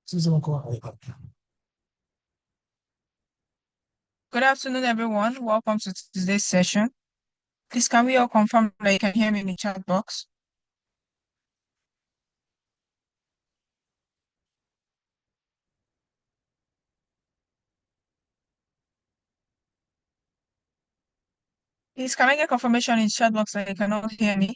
Good afternoon, everyone. Welcome to today's session. Please, can we all confirm that you can hear me in the chat box? Please, can I get confirmation in the chat box that you cannot hear me?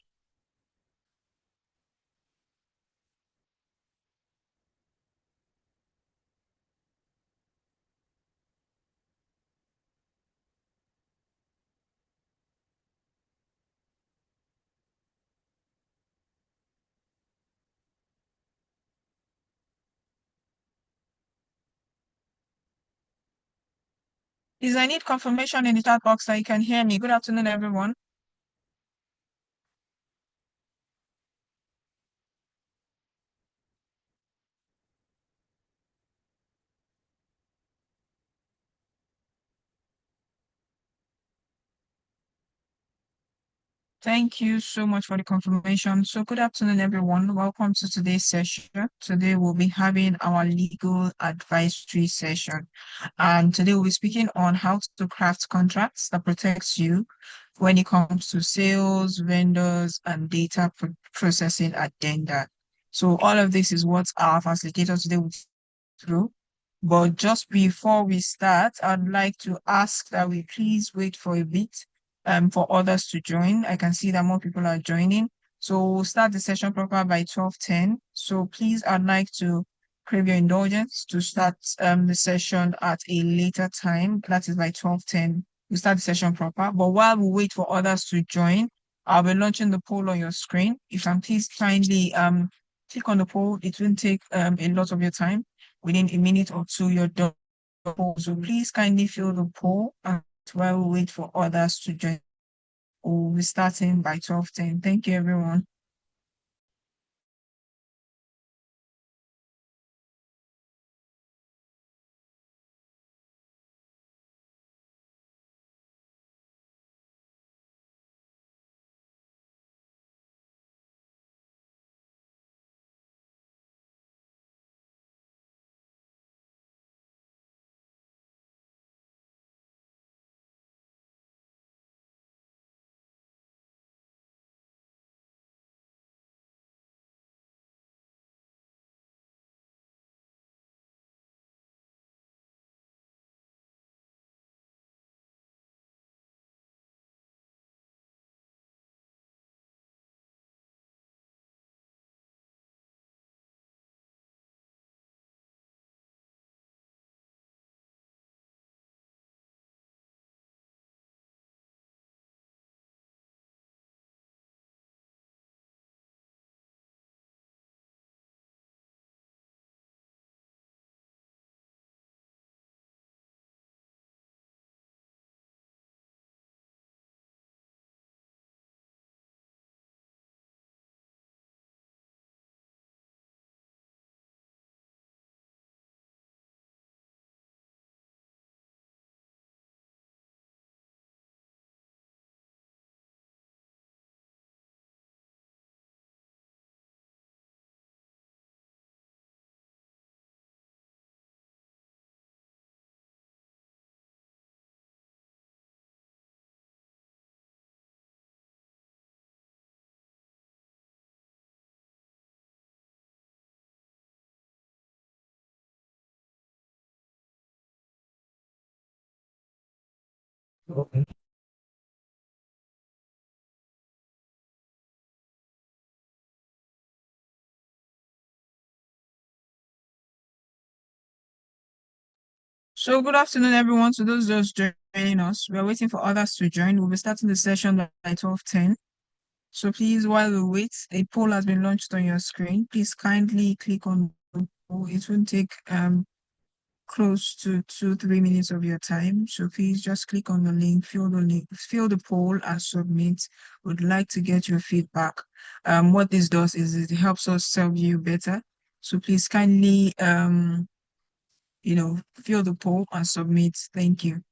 Please, I need confirmation in the chat box that you can hear me. Good afternoon, everyone. Thank you so much for the confirmation. So, good afternoon, everyone. Welcome to today's session. Today, we'll be having our legal advisory session. And today, we'll be speaking on how to craft contracts that protects you when it comes to sales, vendors, and data processing addenda. So, all of this is what our facilitator today will through. But just before we start, I'd like to ask that we please wait for a bit for others to join. I can see that more people are joining. So we'll start the session proper by 12:10. So please, I'd like to crave your indulgence to start the session at a later time. That is by 12:10. We start the session proper. But while we wait for others to join, I'll be launching the poll on your screen. If you can please kindly click on the poll, it won't take a lot of your time. Within a minute or two, you're done. So please kindly fill the poll and while we wait for others to join. We'll be starting by 12:10. Thank you, everyone. So good afternoon, everyone. To those just joining us, we are waiting for others to join. We'll be starting the session by 12:10. So please, while we wait, a poll has been launched on your screen. Please kindly click on the poll. It won't take close to 2-3 minutes of your time. So please just click on the link, fill the poll and submit. Would like to get your feedback. What this does is it helps us serve you better. So please kindly fill the poll and submit. Thank you.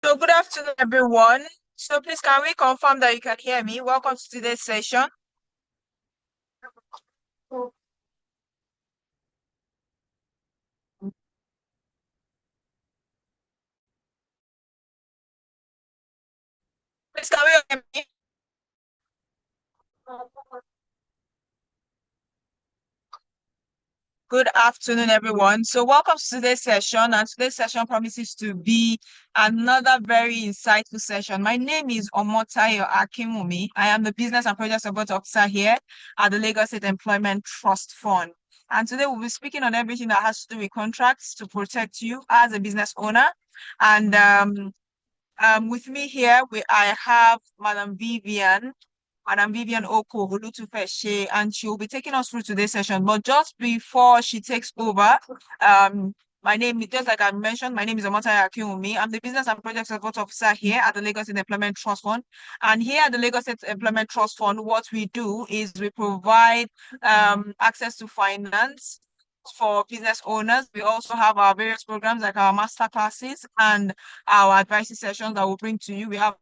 So good afternoon, everyone. So please can we confirm that you can hear me? Welcome to today's session. Please can we hear me? Good afternoon, everyone. So welcome to today's session, and today's session promises to be another very insightful session. My name is Omotayo Akimumi. I am the Business and Project Support Officer here at the Lagos State Employment Trust Fund. And today we'll be speaking on everything that has to do with contracts to protect you as a business owner. And with me here, I have Madam Vivian Oko Olutufeshe, and she will be taking us through today's session. But just before she takes over, um, my name is, just like I mentioned, my name is Omotaya Akinwumi. I'm the Business and Project Support Officer here at the Lagos State Employment Trust Fund. And here at the Lagos State Employment Trust Fund, what we do is we provide access to finance for business owners. We also have our various programs like our master classes and our advisory sessions that we'll bring to you. We have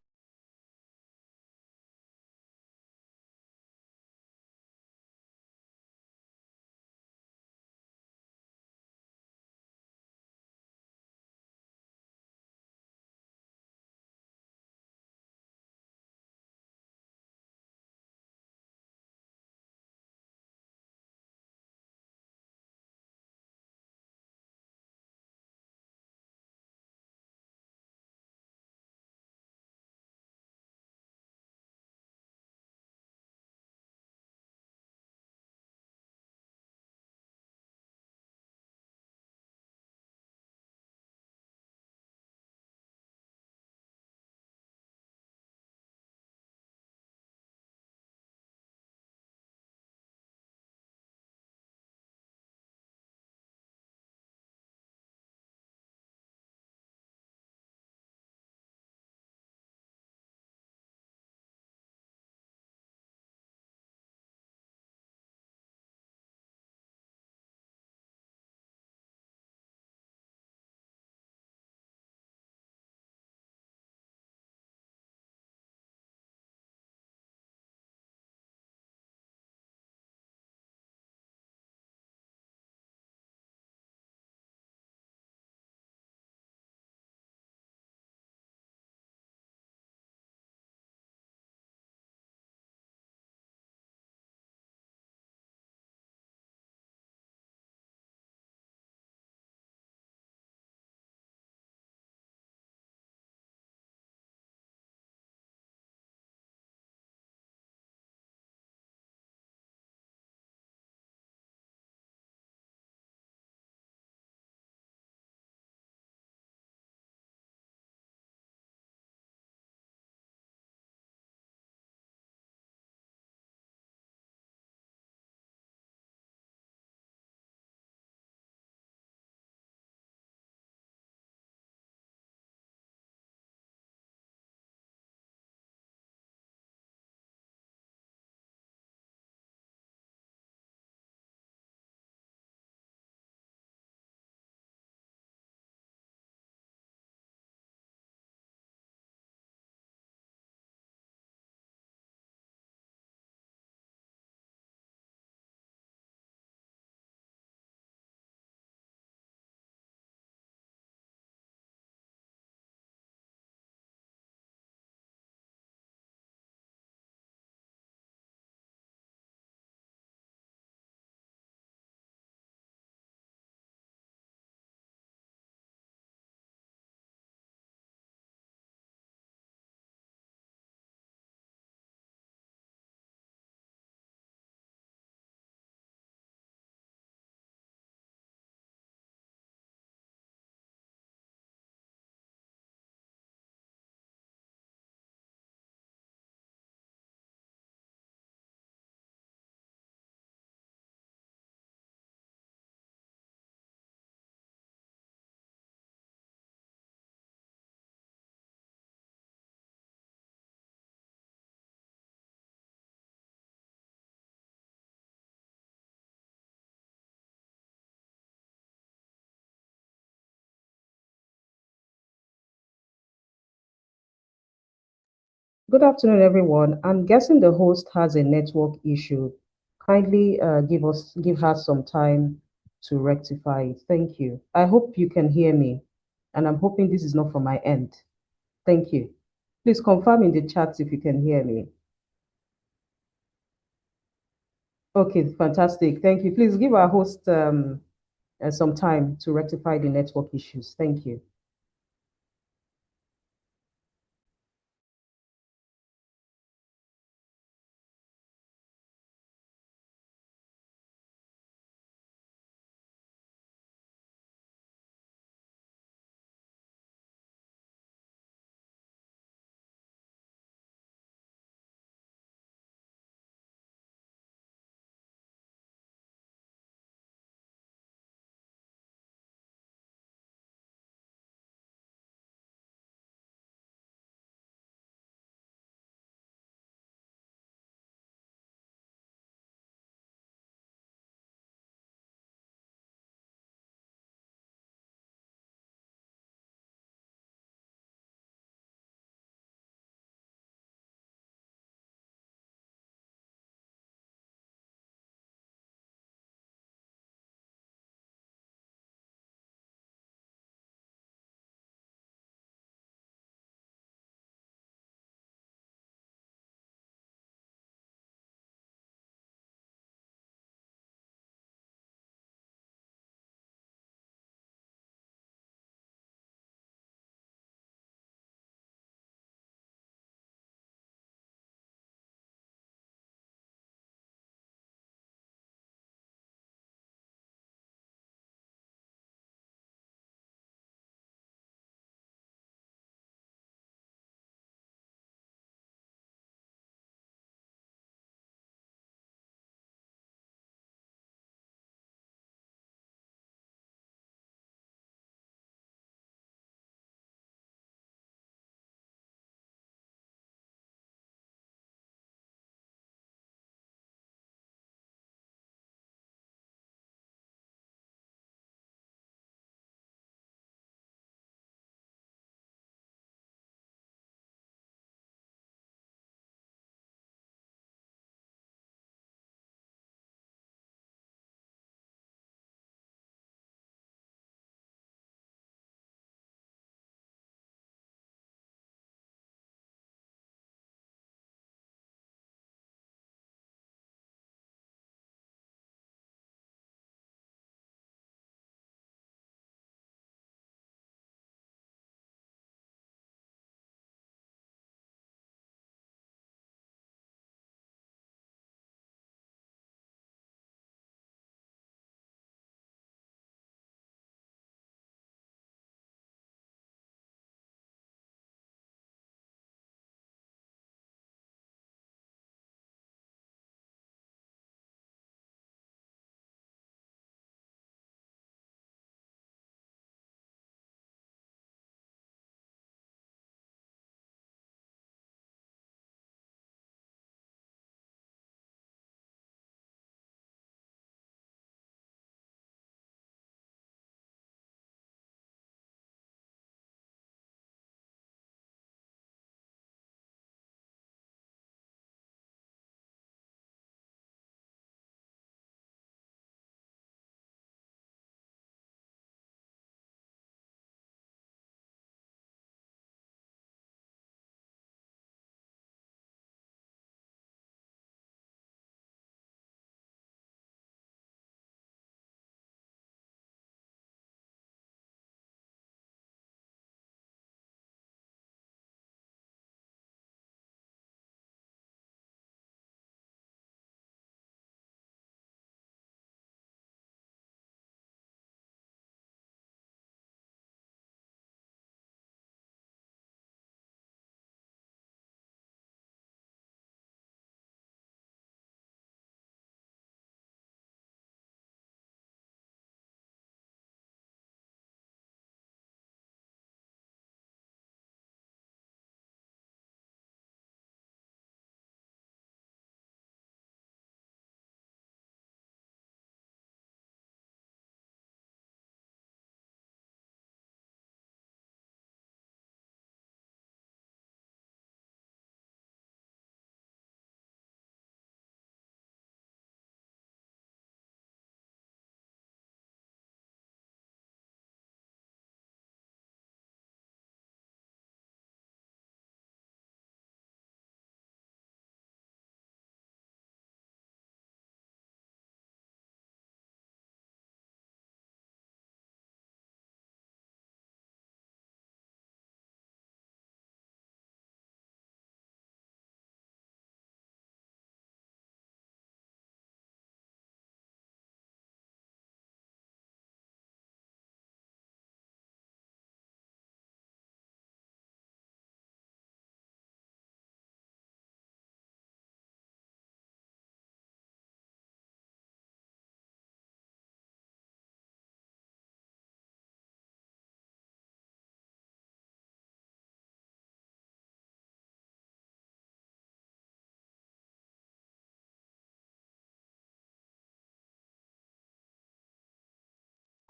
Good afternoon, everyone. I'm guessing the host has a network issue. Kindly give her some time to rectify it. Thank you. I hope you can hear me, and I'm hoping this is not from my end. Thank you. Please confirm in the chat if you can hear me. Okay, fantastic. Thank you. Please give our host some time to rectify the network issues. Thank you.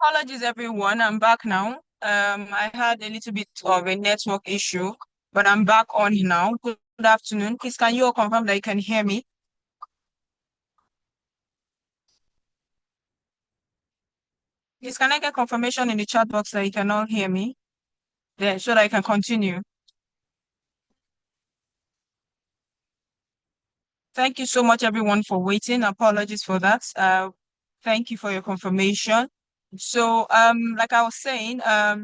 Apologies, everyone. I'm back now. I had a little bit of a network issue, but I'm back on now. Good afternoon. Please, can you all confirm that you can hear me? Please, can I get confirmation in the chat box that you can all hear me? Then, so that I can continue. Thank you so much, everyone, for waiting. Apologies for that. Thank you for your confirmation. So, like I was saying,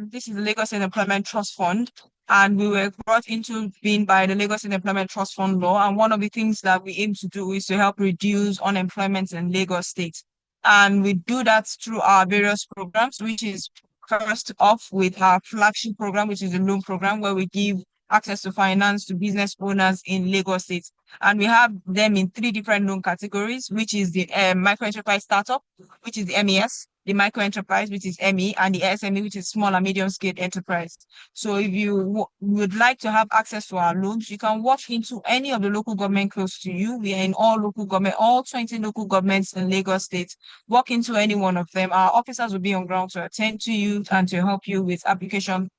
this is the Lagos State Employment Trust Fund, and we were brought into being by the Lagos State Employment Trust Fund law. And one of the things that we aim to do is to help reduce unemployment in Lagos State. And we do that through our various programs, which is first off with our flagship program, which is the loan program, where we give access to finance to business owners in Lagos State. And we have them in three different loan categories, which is the micro enterprise startup, which is the MES, the micro enterprise, which is ME, and the SME, which is small and medium scale enterprise. So if you would like to have access to our loans, you can walk into any of the local government close to you. We are in all local government, all 20 local governments in Lagos State. Walk into any one of them. Our officers will be on ground to attend to you and to help you with application,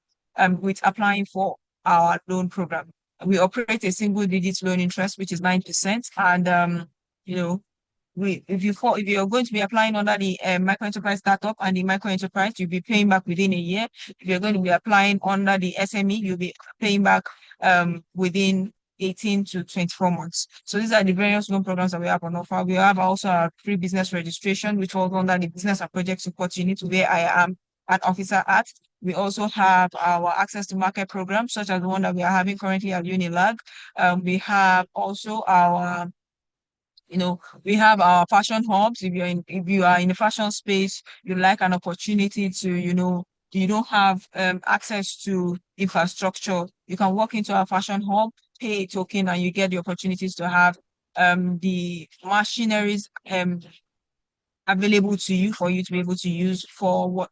with applying for our loan program. We operate a single digit loan interest, which is 9%. And you know, if you're going to be applying under the micro enterprise startup and the micro enterprise, you'll be paying back within a year. If you're going to be applying under the SME, you'll be paying back within 18 to 24 months. So these are the various loan programs that we have on offer. We have also our free business registration, which falls under the business and project support unit, where I am an officer at. We also have our access to market programs, such as the one that we are having currently at Unilag. We have also our, we have our fashion hubs. If you are in the fashion space, you like an opportunity to, you don't have access to infrastructure, you can walk into our fashion hub, pay a token, and you get the opportunities to have the machineries available to you for you to be able to use for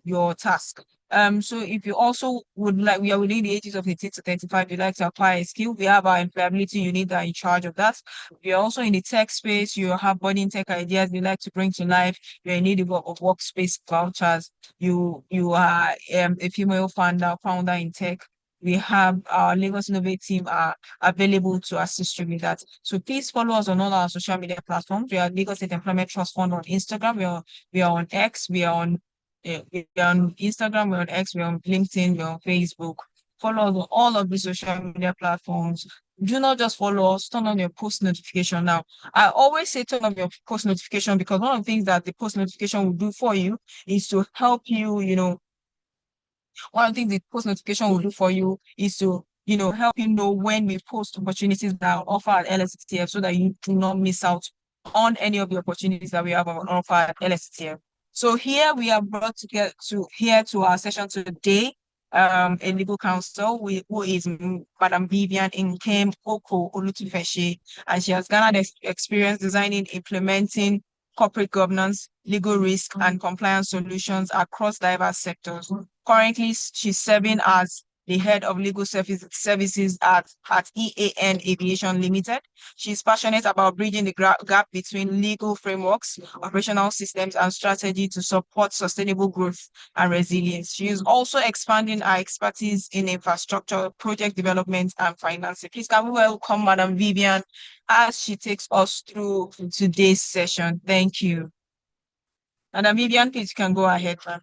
your task. So if you also would like, we are within the ages of 18 to 35, you'd like to acquire a skill, we have our employability unit that are in charge of that. We are also in the tech space, you have budding tech ideas you like to bring to life, you're in need of workspace vouchers, you are a female founder in tech. We have our Lagos Innovate team are available to assist you with that. So please follow us on all our social media platforms. We are Lagos State Employment Trust Fund on Instagram. We are on X. We are on Instagram. We're on X. We're on LinkedIn. We're on Facebook. Follow us on all of the social media platforms. Do not just follow us. Turn on your post notification now. I always say turn on your post notification because one of the things that the post notification will do for you is to help you, one of the things the post notification will do for you is to, help you know when we post opportunities that are offered at LSTF so that you do not miss out on any of the opportunities that we have on offer at LSTF. So here we are brought to our session today, a legal counsel who is Madam Vivian Nkem Oko Olutufeshe, and she has garnered experience designing, implementing corporate governance, legal risk, and compliance solutions across diverse sectors. Currently, she's serving as the head of legal services at EAN Aviation Limited. She's passionate about bridging the gap between legal frameworks, operational systems, and strategy to support sustainable growth and resilience. She is also expanding her expertise in infrastructure, project development, and financing. Please can we welcome Madam Vivian as she takes us through today's session. Thank you. Madam Vivian, please you can go ahead, ma'am.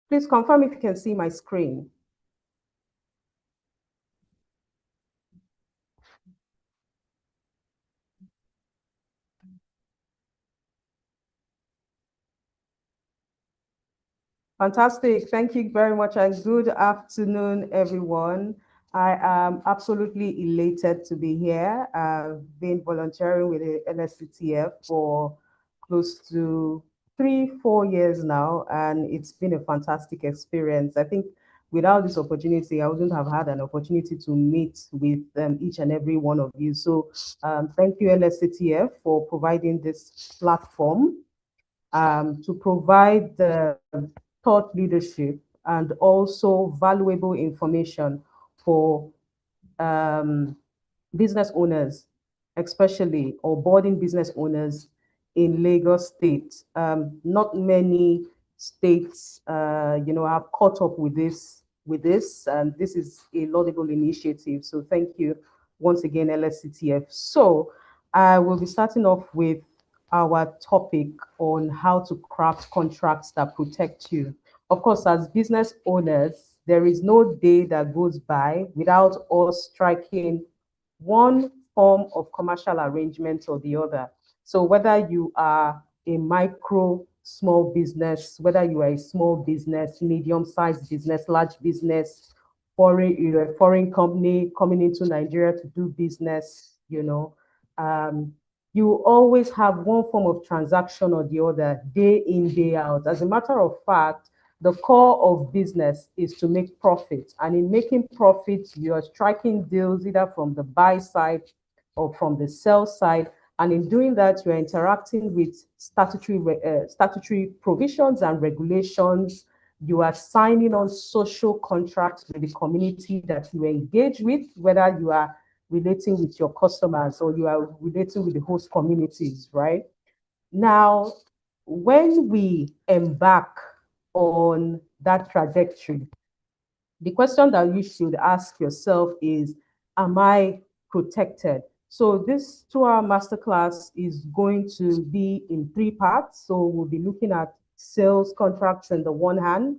Please confirm if you can see my screen. Fantastic. Thank you very much and good afternoon, everyone. I am absolutely elated to be here. I've been volunteering with the LSCTF for close to 3-4 years now, and it's been a fantastic experience. I think without this opportunity, I wouldn't have had an opportunity to meet with each and every one of you. So thank you, LSCTF, for providing this platform to provide thought leadership and also valuable information for um, business owners, especially, or boarding business owners in Lagos State. Not many states, have caught up with this, and this is a laudable initiative. So thank you once again, LSCTF. So I will be starting off with our topic on how to craft contracts that protect you. Of course, as business owners, there is no day that goes by without us striking one form of commercial arrangement or the other. So whether you are a micro, small business, whether you are a small business, medium-sized business, large business, you're a foreign company coming into Nigeria to do business, um, you always have one form of transaction or the other, day in, day out. As a matter of fact, the core of business is to make profit. And in making profit, you're striking deals either from the buy side or from the sell side. And in doing that, you're interacting with statutory provisions and regulations. You are signing on social contracts with the community that you engage with, whether you are relating with your customers or you are relating with the host communities, right? Now, when we embark on that trajectory, the question that you should ask yourself is, am I protected? So this 2-hour masterclass is going to be in 3 parts. So we'll be looking at sales contracts on the one hand,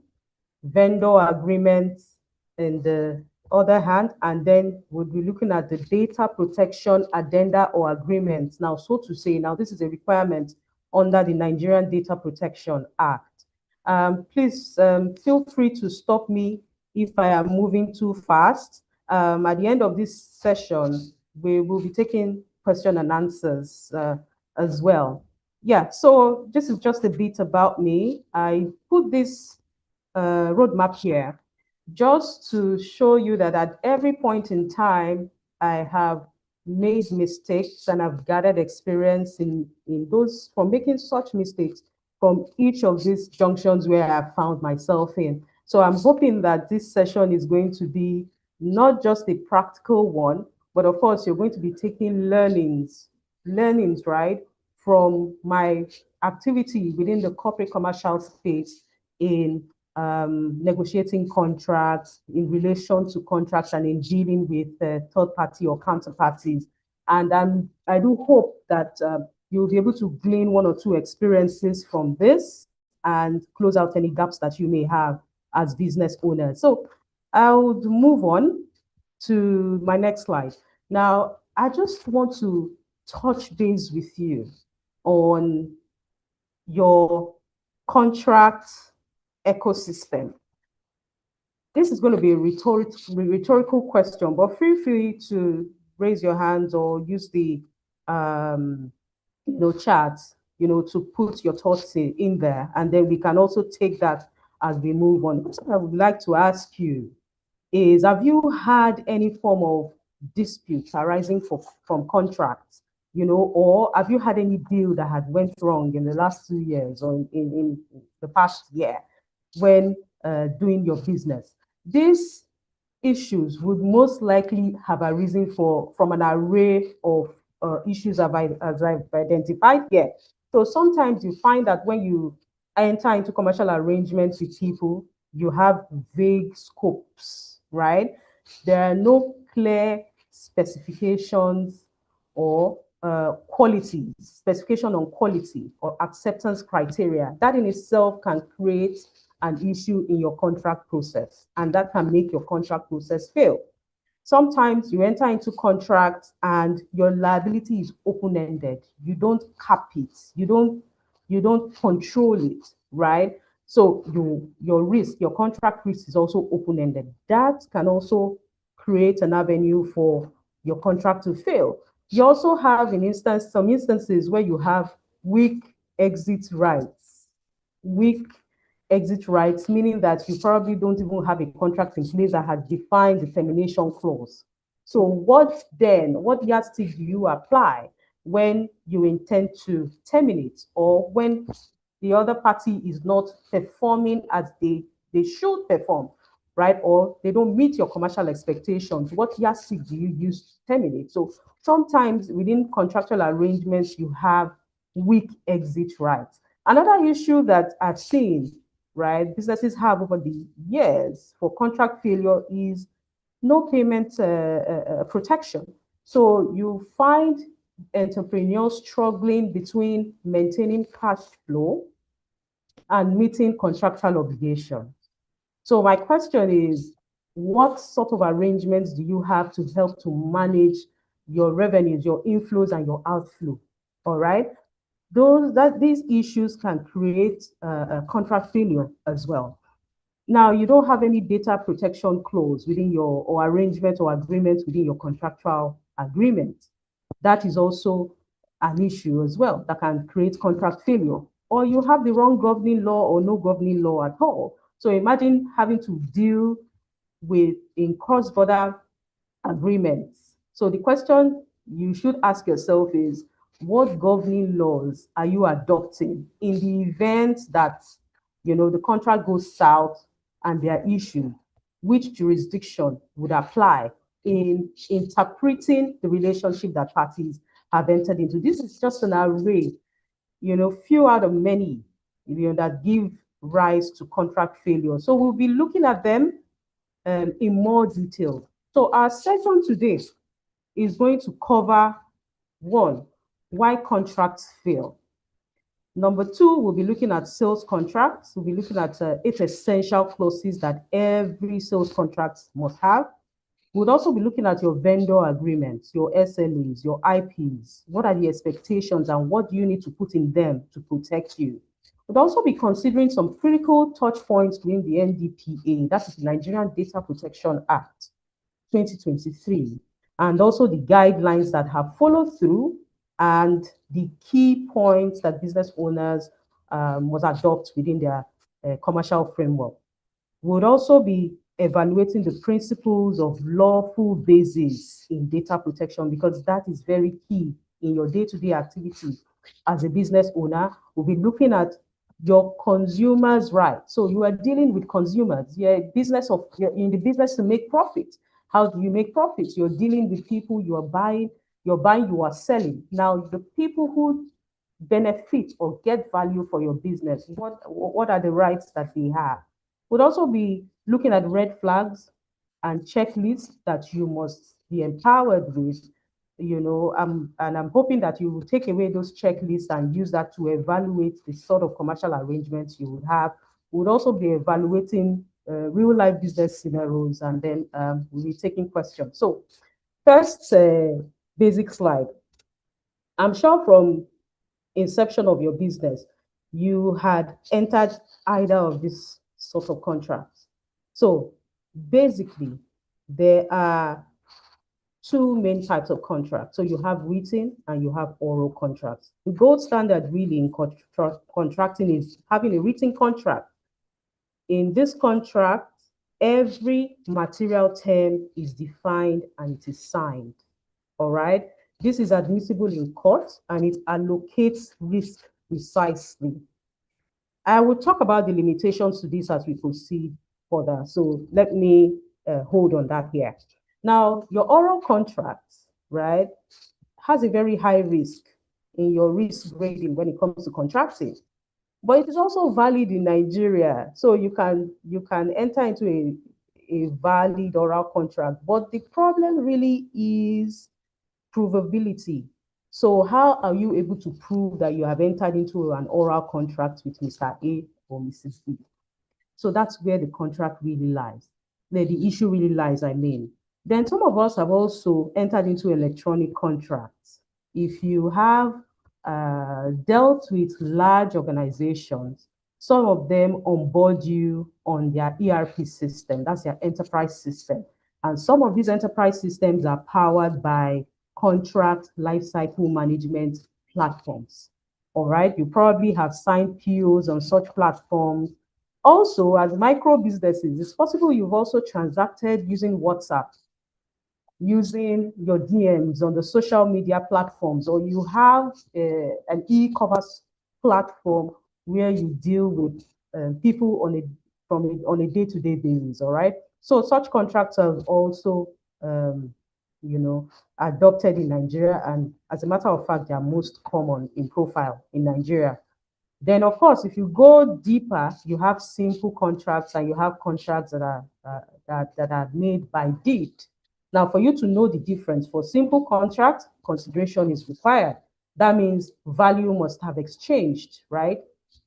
vendor agreements in the other hand, and then we'll be looking at the data protection addenda or agreements. Now, so to say, now this is a requirement under the Nigerian Data Protection Act. Please feel free to stop me if I am moving too fast. At the end of this session, we will be taking question and answers as well. Yeah, so this is just a bit about me. I put this roadmap here just to show you that at every point in time, I have made mistakes and I've gathered experience in those from making such mistakes from each of these junctions where I found myself in. So I'm hoping that this session is going to be not just a practical one, but of course, you're going to be taking learnings, right, from my activity within the corporate commercial space in negotiating contracts, in relation to contracts, and in dealing with third party or counterparties. And I do hope that you'll be able to glean 1 or 2 experiences from this and close out any gaps that you may have as business owners. So I would move on to my next slide. Now, I just want to touch base with you on your contract ecosystem. This is going to be a rhetorical question, but feel free to raise your hands or use the chat, to put your thoughts in there, and then we can also take that as we move on. So I would like to ask you is, have you had any form of disputes arising from contracts, or have you had any deal that had went wrong in the last 2 years or in the past year when doing your business? These issues would most likely have arisen from an array of issues as I've identified here. So sometimes you find that when you enter into commercial arrangements with people, you have vague scopes, right? There are no clear specifications or specification on quality or acceptance criteria. That in itself can create an issue in your contract process, and that can make your contract process fail. Sometimes you enter into contracts and your liability is open-ended. You don't cap it. You don't control it, right? So your contract risk is also open-ended. That can also create an avenue for your contract to fail. You also have some instances where you have weak exit rights. Weak exit rights, meaning that you probably don't even have a contract in place that has defined the termination clause. So what yardstick do you apply when you intend to terminate, or when the other party is not performing as they should perform, right? Or they don't meet your commercial expectations, what yardstick do you use to terminate? So sometimes within contractual arrangements, you have weak exit rights. Another issue that I've seen, right, businesses have over the years for contract failure is no payment protection. So you find entrepreneurs struggling between maintaining cash flow and meeting contractual obligations. So my question is, what sort of arrangements do you have to help to manage your revenues, your inflows, and your outflow? All right. These issues can create a contract failure as well. Now, you don't have any data protection clause within your or arrangement or agreement within your contractual agreement. That is also an issue as well that can create contract failure. Or you have the wrong governing law or no governing law at all. So imagine having to deal with in cross-border agreements. So the question you should ask yourself is, what governing laws are you adopting in the event that the contract goes south and they are issued? Which jurisdiction would apply in interpreting the relationship that parties have entered into? This is just an array, few out of many, that give rise to contract failure. So we'll be looking at them in more detail. So our session today is going to cover one, why contracts fail. Number two, we'll be looking at sales contracts. We'll be looking at 8 essential clauses that every sales contract must have. We'll also be looking at your vendor agreements, your SLAs, your IPs. What are the expectations and what do you need to put in them to protect you? We'll also be considering some critical touch points within the NDPA, that is the Nigerian Data Protection Act 2023, and also the guidelines that have followed through and the key points that business owners must adopt within their commercial framework. We'll also be evaluating the principles of lawful basis in data protection, because that is very key in your day-to-day activity as a business owner. We'll be looking at your consumers' rights. So you are dealing with consumers. You're in the business to make profit. How do you make profits? You're dealing with people, you are selling. Now, the people who benefit or get value for your business, what are the rights that they have? We'll also be looking at red flags and checklists that you must be empowered with. And I'm hoping that you will take away those checklists and use that to evaluate the sort of commercial arrangements you would have. We'll also be evaluating real life business scenarios, and then we'll be taking questions. So first basic slide. I'm sure from inception of your business, you had entered either of these sorts of contracts. So basically, there are two main types of contracts. So you have written and you have oral contracts. The gold standard really in contracting is having a written contract. In this contract, every material term is defined and it is signed. All right. This is admissible in court and it allocates risk precisely. I will talk about the limitations to this as we proceed further. So let me hold on that here. Now, your oral contract, right, has a very high risk in your risk grading when it comes to contracting. But it is also valid in Nigeria. So you can enter into a valid oral contract. But the problem really is provability. So how are you able to prove that you have entered into an oral contract with Mr. A or Mrs. B? So that's where the contract really lies. The issue really lies, I mean. Then some of us have also entered into electronic contracts. If you have dealt with large organizations, some of them onboard you on their ERP system, that's their enterprise system. And some of these enterprise systems are powered by contract lifecycle management platforms. All right, you probably have signed POs on such platforms. Also, as micro businesses, it's possible you've also transacted using WhatsApp, using your DMs on the social media platforms, or you have an e-commerce platform where you deal with people on a day-to-day basis. All right. So such contracts are also um, you know, adopted in Nigeria, and as a matter of fact, they are most common in profile in Nigeria. Then, of course, if you go deeper, you have simple contracts and you have contracts that are that are made by deed. Now, for you to know the difference, for simple contract, consideration is required. That means value must have exchanged, right?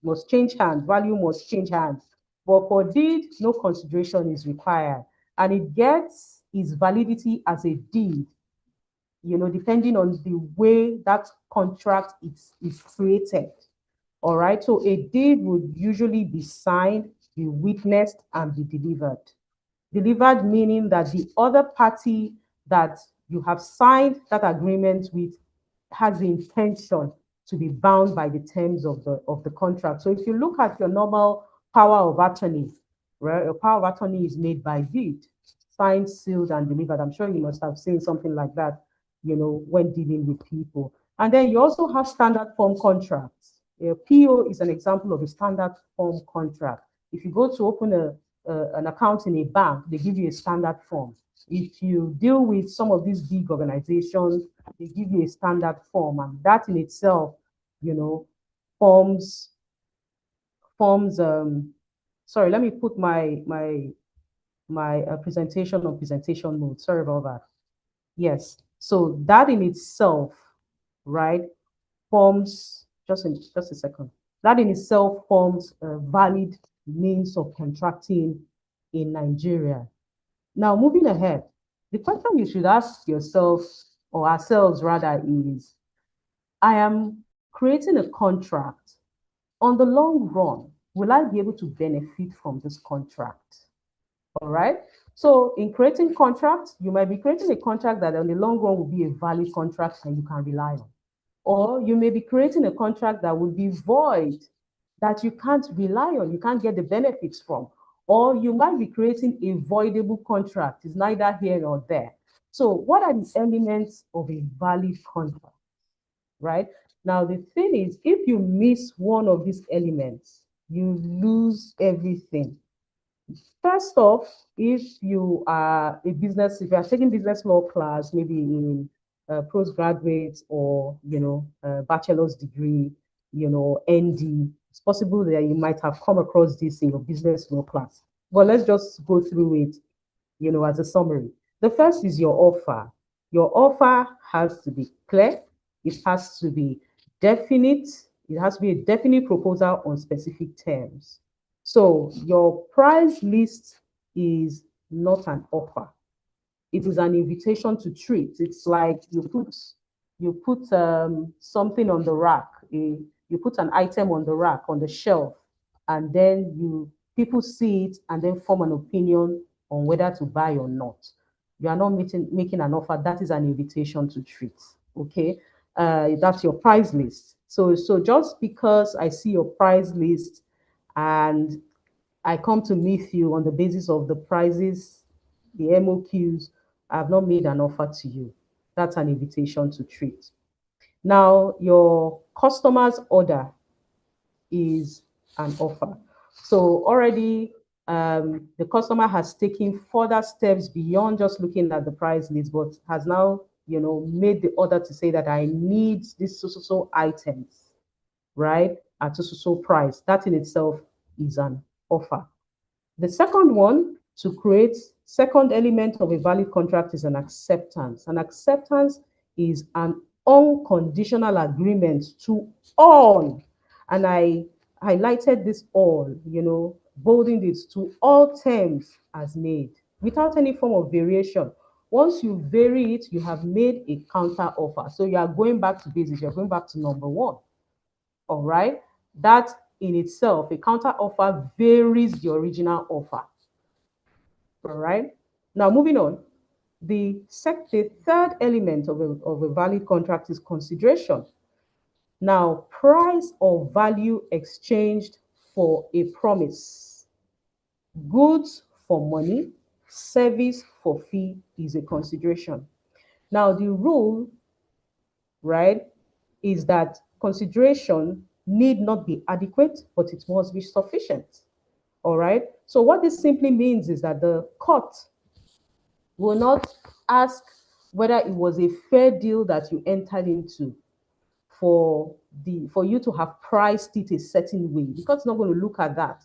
Must change hands, value must change hands. But for deed, no consideration is required. And it gets its validity as a deed, depending on the way that contract is created. All right. So a deed would usually be signed, be witnessed, and be delivered. Delivered meaning that the other party that you have signed that agreement with has the intention to be bound by the terms of the contract. So if you look at your normal power of attorney, right? Your power of attorney is made by deed, signed, sealed, and delivered. I'm sure you must have seen something like that, when dealing with people. And then you also have standard form contracts. A PO is an example of a standard form contract. If you go to open an account in a bank, they give you a standard form. If you deal with some of these big organizations, they give you a standard form, and that in itself, you know, forms forms. Sorry, let me put my presentation on presentation mode. Sorry about that. Yes. So that in itself, right, forms just a second. That in itself forms a valid means of contracting in Nigeria. Now, moving ahead, the question you should ask yourself or ourselves rather is, I am creating a contract. On the long run, will I be able to benefit from this contract? All right. So in creating contracts, you might be creating a contract that on the long run will be a valid contract and you can rely on. Or you may be creating a contract that will be void, that you can't rely on, you can't get the benefits from. Or you might be creating a voidable contract. It's neither here nor there. So what are the elements of a valid contract, right? Now, the thing is, if you miss one of these elements, you lose everything. First off, if you are if you are taking business law class, maybe in postgraduate or bachelor's degree, ND, it's possible that you might have come across this in your business law class. But let's just go through it, as a summary. The first is your offer. Your offer has to be clear. It has to be definite. It has to be a definite proposal on specific terms. So your price list is not an offer. It is an invitation to treat. It's like you put something on the rack. You put an item on the rack on the shelf, and then people see it and then form an opinion on whether to buy or not. You are not making an offer. That is an invitation to treat. Okay, that's your price list. So just because I see your price list and I come to meet you on the basis of the prices, the MOQs, I have not made an offer to you. That's an invitation to treat. Now, your customer's order is an offer. So already the customer has taken further steps beyond just looking at the price list, but has now, made the order to say that I need this so items, right? At so price. That in itself is an offer. The second one, to create second element of a valid contract, is an acceptance. An acceptance is an unconditional agreement to all. And I highlighted this all, bolding this, to all terms as made, without any form of variation. Once you vary it, you have made a counter offer. So you are going back to basics, you're going back to number one. All right. That in itself, a counter offer varies the original offer. All right. Now, moving on. The third element of a valid contract is consideration. Now, price or value exchanged for a promise. Goods for money, service for fee is a consideration. Now, the rule, right, is that consideration need not be adequate, but it must be sufficient. All right. So what this simply means is that the court will not ask whether it was a fair deal that you entered into for you to have priced it a certain way. The court's not going to look at that.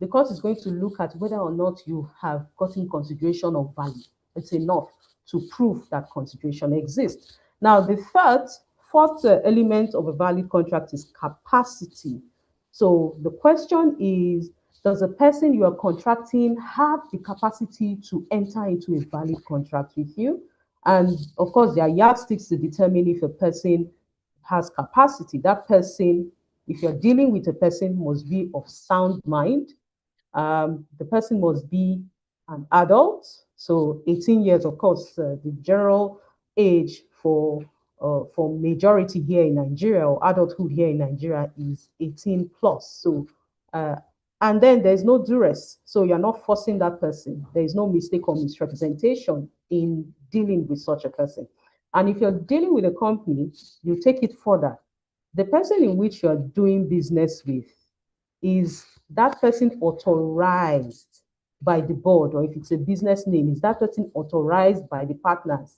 The court is going to look at whether or not you have gotten consideration of value. It's enough to prove that consideration exists. Now, the fourth element of a valid contract is capacity. So the question is, does the person you are contracting have the capacity to enter into a valid contract with you? And of course, there are yardsticks to determine if a person has capacity. That person, if you're dealing with a person, must be of sound mind. The person must be an adult. So 18 years, of course, the general age for majority here in Nigeria, or adulthood here in Nigeria, is 18 plus. So uh, and then there's no duress. So you're not forcing that person. There is no mistake or misrepresentation in dealing with such a person. And if you're dealing with a company, you take it further. The person in which you're doing business with, is that person authorized by the board, or if it's a business name, is that person authorized by the partners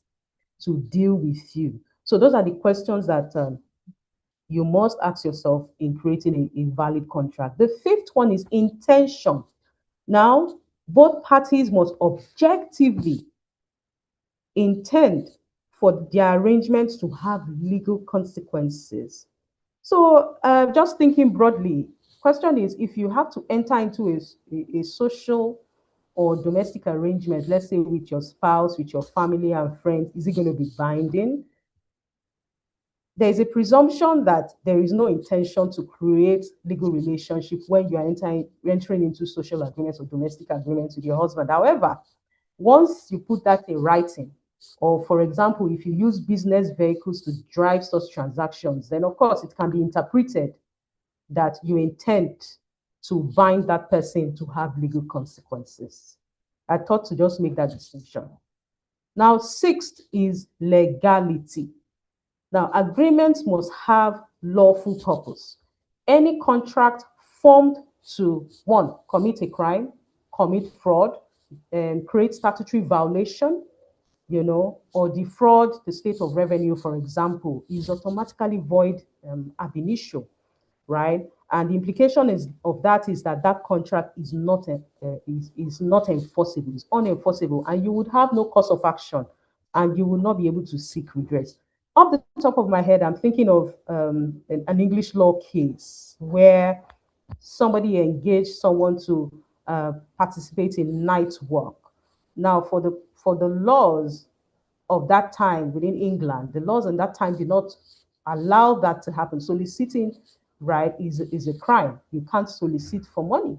to deal with you? So those are the questions that you must ask yourself in creating a valid contract. The fifth one is intention. Now, both parties must objectively intend for their arrangements to have legal consequences. So, just thinking broadly, question is, if you have to enter into a social or domestic arrangement, let's say with your spouse, with your family and friends, is it going to be binding? There is a presumption that there is no intention to create legal relationship when you are entering into social agreements or domestic agreements with your husband. However, once you put that in writing, or for example, if you use business vehicles to drive such transactions, then of course it can be interpreted that you intend to bind that person to have legal consequences. I thought to just make that distinction. Now, sixth is legality. Now, agreements must have lawful purpose. Any contract formed to, one, commit a crime, commit fraud, and create statutory violation, or defraud the state of revenue, for example, is automatically void ab initio, right? And the implication of that is that that contract is not enforceable, it's unenforceable, and you would have no cause of action, and you will not be able to seek redress. Off the top of my head, I'm thinking of an English law case where somebody engaged someone to participate in night work. Now, for the laws of that time within England, the laws in that time did not allow that to happen. Soliciting, right, is a crime. You can't solicit for money.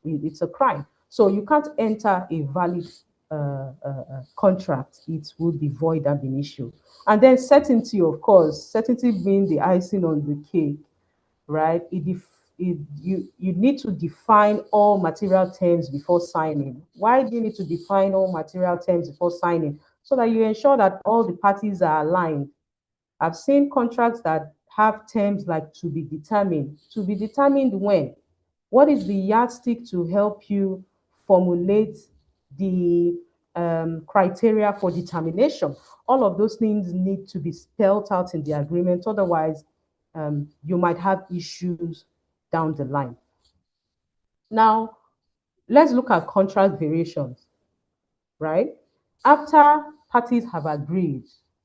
It's a crime. So you can't enter a valid contract. It would be void ab initio. And then certainty, of course, certainty being the icing on the cake, right? You need to define all material terms before signing. Why do you need to define all material terms before signing? So that you ensure that all the parties are aligned. I've seen contracts that have terms like to be determined. To be determined when? What is the yardstick to help you formulate the criteria for determination? All of those things need to be spelled out in the agreement. Otherwise, you might have issues down the line. Now, let's look at contract variations, right? After parties have agreed,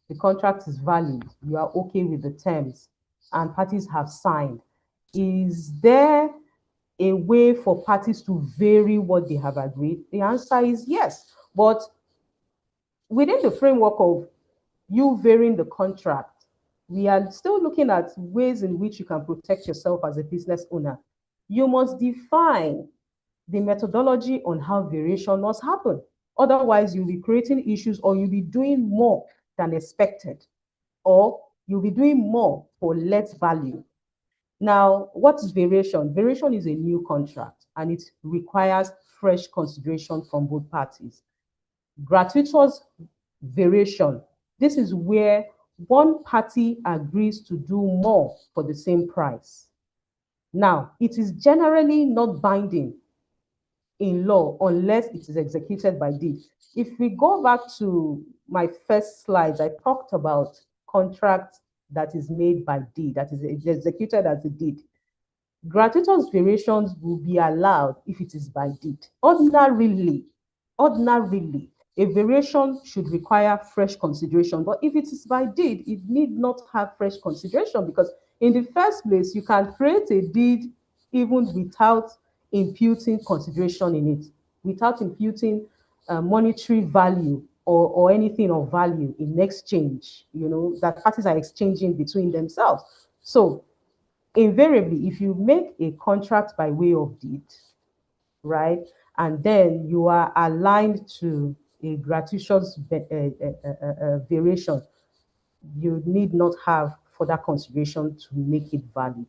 the contract is valid, you are okay with the terms, and parties have signed. Is there a way for parties to vary what they have agreed? The answer is yes. But within the framework of you varying the contract, we are still looking at ways in which you can protect yourself as a business owner. You must define the methodology on how variation must happen. Otherwise, you'll be creating issues, or you'll be doing more than expected, or you'll be doing more for less value. Now, what is variation? Variation is a new contract, and it requires fresh consideration from both parties. Gratuitous variation. This is where one party agrees to do more for the same price. Now, it is generally not binding in law unless it is executed by deed. If we go back to my first slides, I talked about contract that is made by deed, that is executed as a deed. Gratuitous variations will be allowed if it is by deed. Ordinarily, a variation should require fresh consideration. But if it is by deed, it need not have fresh consideration because in the first place, you can create a deed even without imputing consideration in it, without imputing monetary value or anything of value in exchange, that parties are exchanging between themselves. So invariably, if you make a contract by way of deed, right, and then you are aligned to a gratuitous variation, you need not have further consideration to make it valid.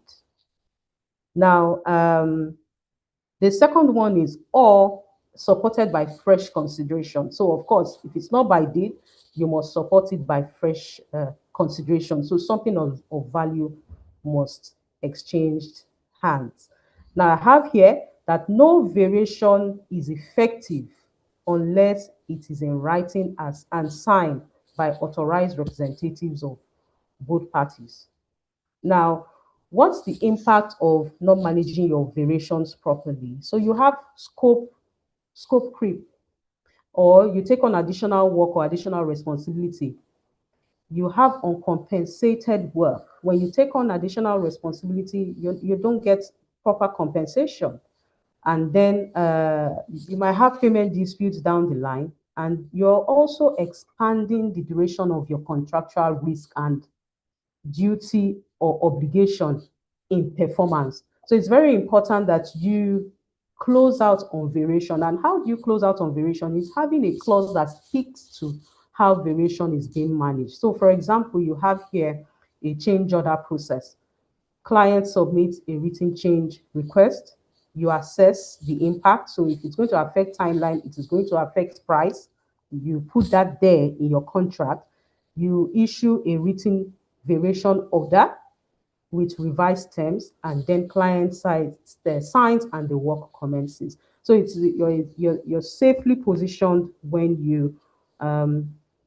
Now, the second one is or supported by fresh consideration. So, of course, if it's not by deed, you must support it by fresh consideration. So, something of value must exchanged hands. Now, I have here that no variation is effective unless it is in writing as and signed by authorized representatives of both parties. Now, what's the impact of not managing your variations properly? So you have scope creep, or you take on additional work or additional responsibility. You have uncompensated work. When you take on additional responsibility, you don't get proper compensation. And then you might have payment disputes down the line. And you're also expanding the duration of your contractual risk and duty or obligation in performance. So it's very important that you close out on variation. And how do you close out on variation? Is having a clause that speaks to how variation is being managed. So for example, you have here a change order process. Client submits a written change request. You assess the impact. So if it's going to affect timeline, it is going to affect price. You put that there in your contract. You issue a written variation order with revised terms, and then client signs and the work commences. So you're safely positioned when you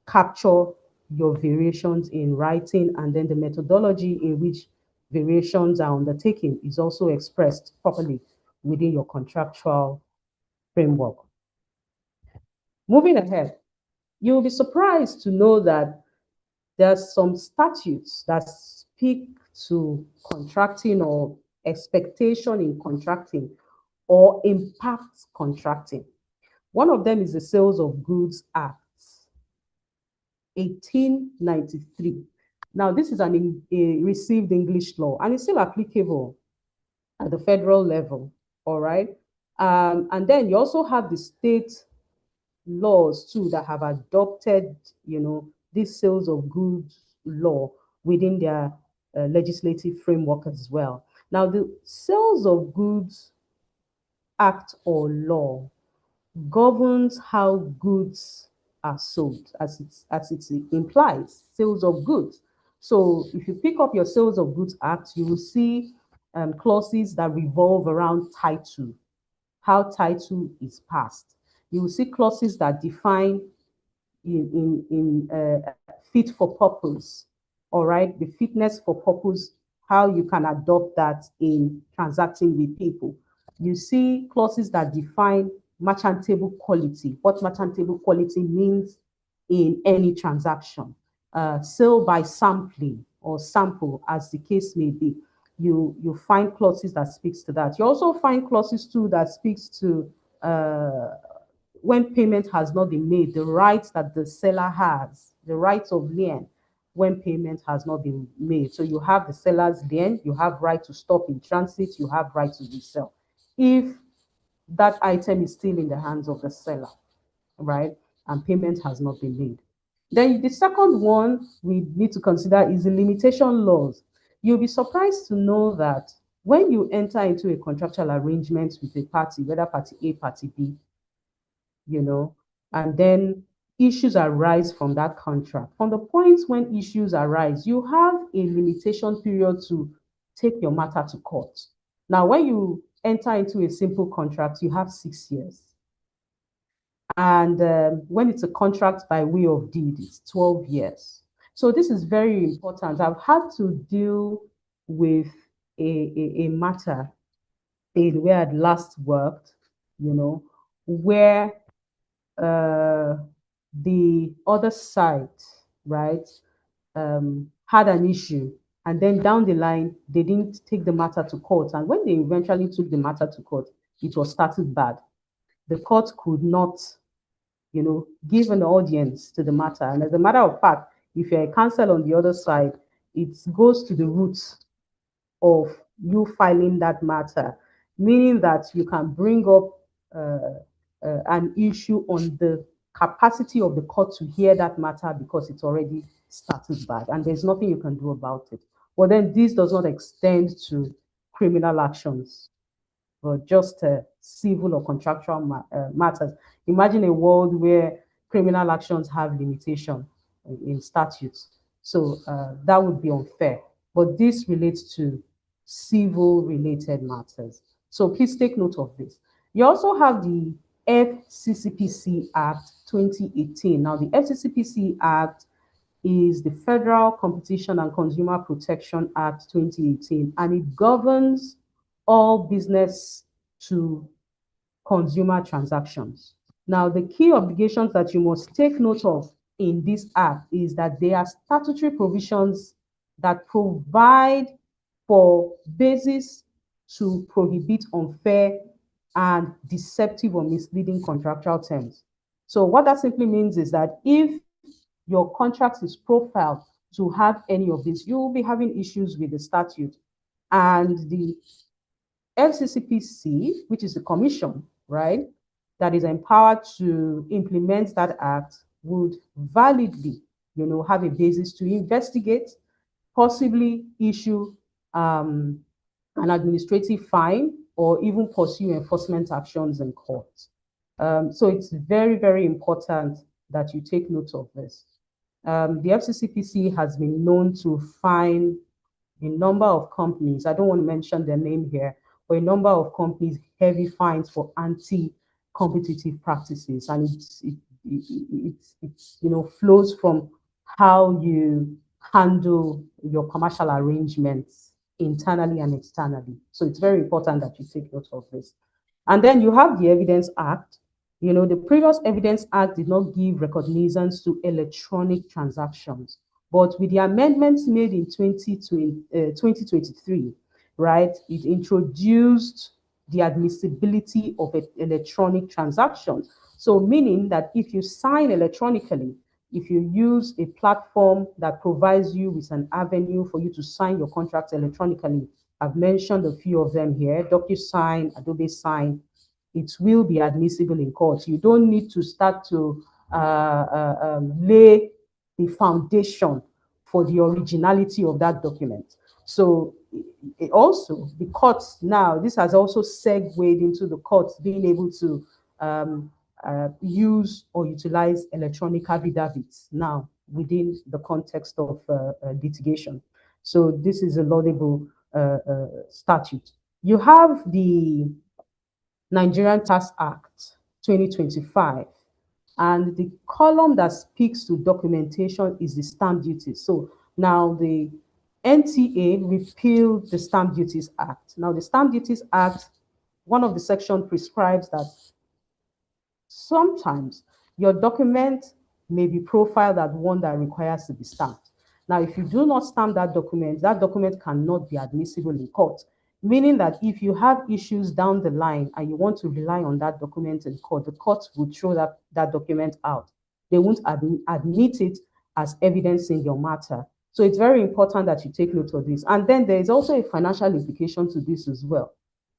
capture your variations in writing, and then the methodology in which variations are undertaken is also expressed properly within your contractual framework. Moving ahead, you'll be surprised to know that there's some statutes that speak to contracting or expectation in contracting or impact contracting. One of them is the Sales of Goods Act, 1893. Now, this is a received English law and it's still applicable at the federal level, all right? And then you also have the state laws too that have adopted, this sales of goods law within their legislative framework as well. Now, the Sales of Goods Act or law governs how goods are sold, as it implies, sales of goods. So if you pick up your Sales of Goods Act, you will see clauses that revolve around title, how title is passed. You will see clauses that define in fit for purpose, all right, the fitness for purpose, how you can adopt that in transacting with people. You see clauses that define merchantable quality, what merchantable quality means in any transaction, sale by sampling or sample, as the case may be. You find clauses that speaks to that. You also find clauses too that speaks to when payment has not been made, the rights that the seller has, the rights of lien when payment has not been made. So you have the seller's lien, you have right to stop in transit, you have right to resell. If that item is still in the hands of the seller, right, and payment has not been made. Then the second one we need to consider is the limitation laws. You'll be surprised to know that when you enter into a contractual arrangement with a party, whether party A, party B, and then issues arise from that contract. From the point when issues arise, you have a limitation period to take your matter to court, Now, when you enter into a simple contract, you have 6 years. And when it's a contract by way of deed, it's 12 years. So this is very important. I've had to deal with a matter in where I'd last worked, where uh, the other side, right, had an issue. And then down the line, they didn't take the matter to court. And when they eventually took the matter to court, it was started bad. The court could not, give an audience to the matter. And as a matter of fact, if you're a counsel on the other side, it goes to the roots of you filing that matter, meaning that you can bring up an issue on the capacity of the court to hear that matter because it's already started bad and there's nothing you can do about it. But then this does not extend to criminal actions but just civil or contractual matters. Imagine a world where criminal actions have limitation in statutes. So that would be unfair. But this relates to civil related matters. So please take note of this. You also have the FCCPC Act 2018. Now, the FCCPC Act is the Federal Competition and Consumer Protection Act 2018, and it governs all business to consumer transactions. Now, the key obligations that you must take note of in this act is that there are statutory provisions that provide for basis to prohibit unfair and deceptive or misleading contractual terms. So what that simply means is that if your contract is profiled to have any of this, you will be having issues with the statute. And the FCCPC, which is the commission, right, that is empowered to implement that act, would validly, have a basis to investigate, possibly issue an administrative fine, or even pursue enforcement actions in court. So it's very, very important that you take note of this. The FCCPC has been known to fine a number of companies, I don't want to mention their name here, but a number of companies heavy fines for anti-competitive practices. And it flows from how you handle your commercial arrangements internally and externally. So it's very important that you take note of this. And then you have the Evidence Act. The previous Evidence Act did not give recognizance to electronic transactions. But with the amendments made in 2023, right, it introduced the admissibility of electronic transactions. So meaning that if you sign electronically, if you use a platform that provides you with an avenue for you to sign your contracts electronically, I've mentioned a few of them here, DocuSign, Adobe Sign, it will be admissible in court. You don't need to start to lay the foundation for the originality of that document. So also the courts now, this has also segued into the courts being able to use or utilize electronic affidavits now within the context of litigation. So this is a laudable statute. You have the Nigerian Tax Act 2025. And the column that speaks to documentation is the stamp duty. So now the NTA repealed the Stamp Duties Act. Now the Stamp Duties Act, one of the sections prescribes that sometimes your document may be profiled as one that requires to be stamped. Now, if you do not stamp that document cannot be admissible in court, meaning that if you have issues down the line and you want to rely on that document in court, the court would throw that document out. They won't admit it as evidence in your matter. So it's very important that you take note of this. And then there is also a financial implication to this as well.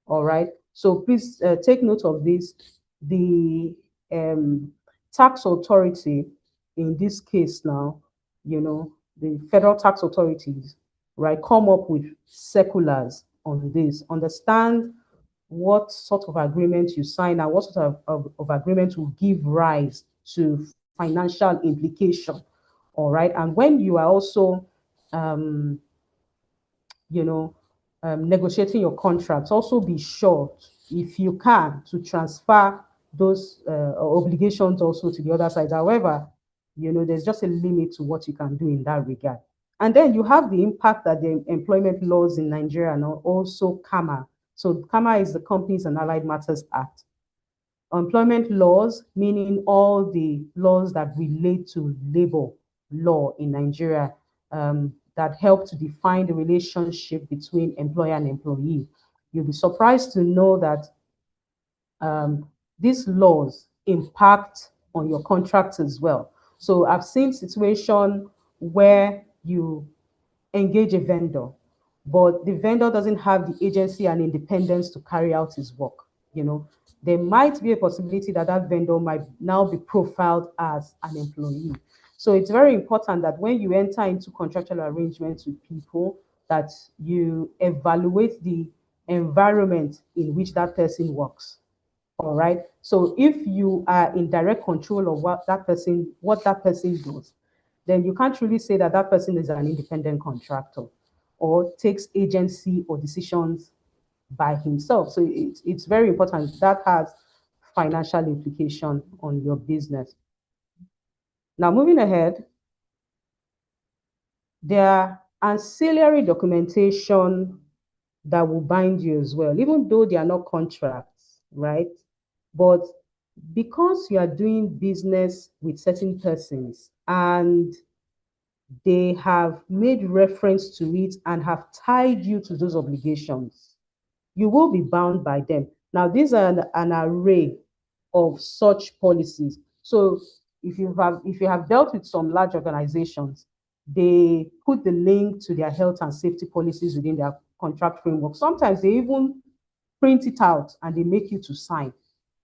All right. So please take note of this. The tax authority, in this case now, the federal tax authorities, right, come up with circulars on this. Understand what sort of agreement you sign and what sort of agreement will give rise to financial implication. All right. And when you are also, you know, negotiating your contracts, also be sure, if you can, to transfer those obligations also to the other side. However, there's just a limit to what you can do in that regard. And then you have the impact that the employment laws in Nigeria and also CAMA. So CAMA is the Companies and Allied Matters Act. Employment laws, meaning all the laws that relate to labor law in Nigeria, that help to define the relationship between employer and employee. You'll be surprised to know that these laws impact on your contracts as well. So I've seen situations where you engage a vendor, but the vendor doesn't have the agency and independence to carry out his work. You know, there might be a possibility that that vendor might now be profiled as an employee. So it's very important that when you enter into contractual arrangements with people, that you evaluate the environment in which that person works. All right. So if you are in direct control of what that person does, then you can't really say that that person is an independent contractor or takes agency or decisions by himself. So it's very important. That has financial implication on your business. Now, moving ahead, there are ancillary documentation that will bind you as well, even though they are not contracts, right? But because you are doing business with certain persons and they have made reference to it and have tied you to those obligations, you will be bound by them. Now, these are an array of such policies. So if you have dealt with some large organizations, they put the link to their health and safety policies within their contract framework. Sometimes they even print it out and they make you to sign,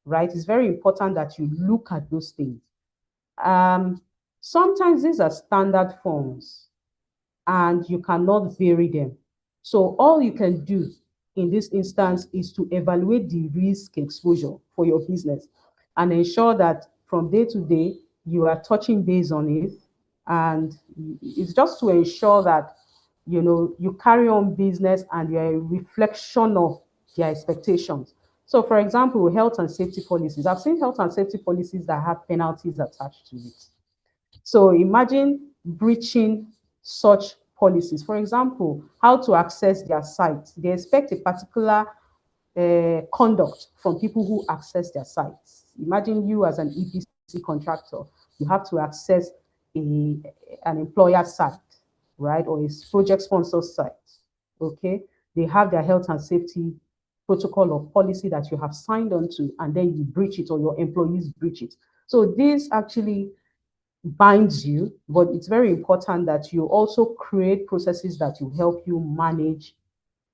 right? It's very important that you look at those things. Um, Sometimes these are standard forms and you cannot vary them. So all you can do in this instance is to evaluate the risk exposure for your business and ensure that from day to day you are touching base on it. And it's just to ensure that you carry on business and you're a reflection of their expectations. So, for example, health and safety policies. I've seen health and safety policies that have penalties attached to it. So imagine breaching such policies. For example, how to access their sites. They expect a particular conduct from people who access their sites. Imagine you as an EPC contractor, you have to access an employer site, right, or a project sponsor site. Okay, they have their health and safety protocol or policy that you have signed on to, and then you breach it or your employees breach it. So this actually binds you, but it's very important that you also create processes that will help you manage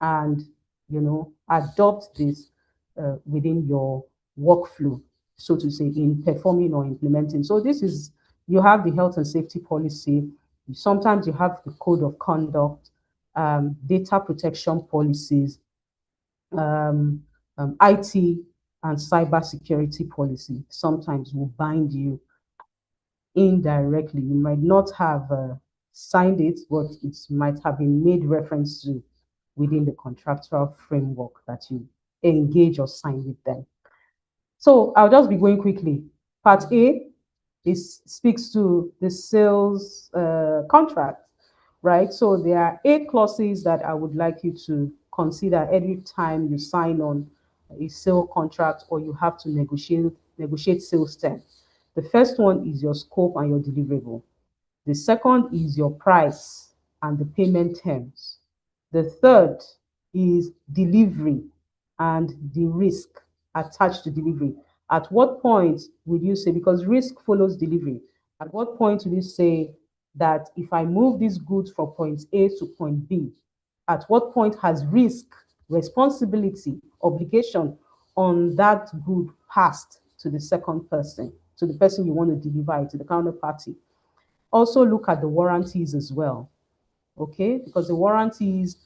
and adopt this within your workflow, so to say, in performing or implementing. So this is, you have the health and safety policy. Sometimes you have the code of conduct, data protection policies, IT and cybersecurity policy. Sometimes will bind you indirectly. You might not have signed it, but it might have been made reference to within the contractual framework that you engage or sign with them. So I'll just be going quickly. Part A speaks to the sales contract, right? So there are 8 clauses that I would like you to consider every time you sign on a sale contract or you have to negotiate sales terms. The first one is your scope and your deliverable. The second is your price and the payment terms. The third is delivery and the risk attached to delivery. At what point would you say, because risk follows delivery, at what point would you say that if I move these goods from point A to point B, at what point has risk, responsibility, obligation on that good passed to the second person, to the person you want to deliver it, to the counterparty? Also look at the warranties as well, okay? Because the warranties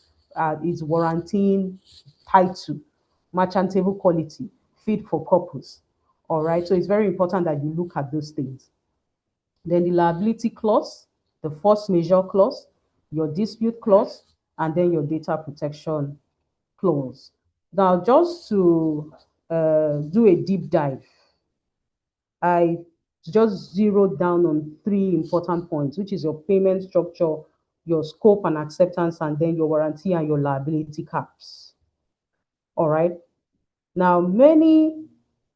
is warranting title, merchantable quality, fit for purpose. All right, so it's very important that you look at those things. Then the liability clause, the force majeure clause, your dispute clause, and then your data protection clause. Now, just to do a deep dive, I just zeroed down on three important points, which is your payment structure, your scope and acceptance, and then your warranty and your liability caps. All right. Now, many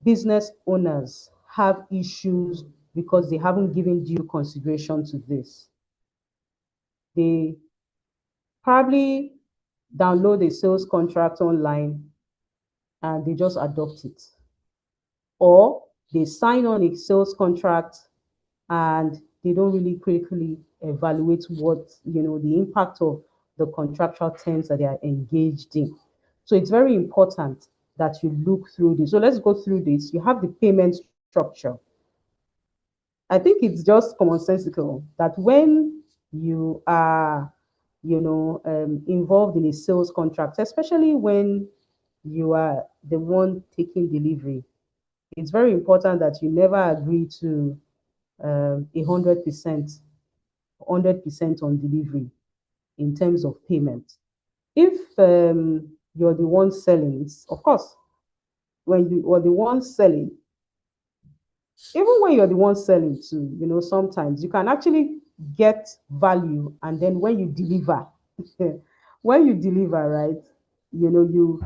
business owners have issues because they haven't given due consideration to this. They probably download a sales contract online and they just adopt it. Or they sign on a sales contract and they don't really critically evaluate what, the impact of the contractual terms that they are engaged in. So it's very important that you look through this. So let's go through this. You have the payment structure. I think it's just commonsensical that when you are, involved in a sales contract, especially when you are the one taking delivery, it's very important that you never agree to 100% on delivery in terms of payment. If you're the one selling, of course, when you are the one selling, even when you're the one selling too, sometimes you can actually get value, and then when you deliver, when you deliver, right, you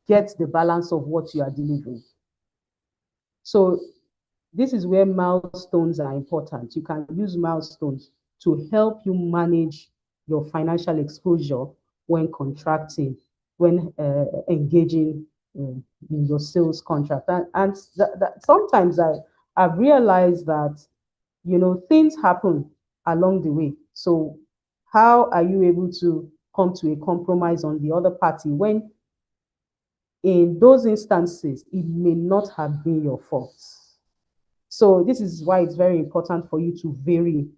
get the balance of what you are delivering. So this is where milestones are important. You can use milestones to help you manage your financial exposure when contracting, when engaging in your sales contract. And sometimes I've realized that, things happen along the way. So how are you able to come to a compromise on the other party when in those instances, it may not have been your fault? So this is why it's very important for you to vary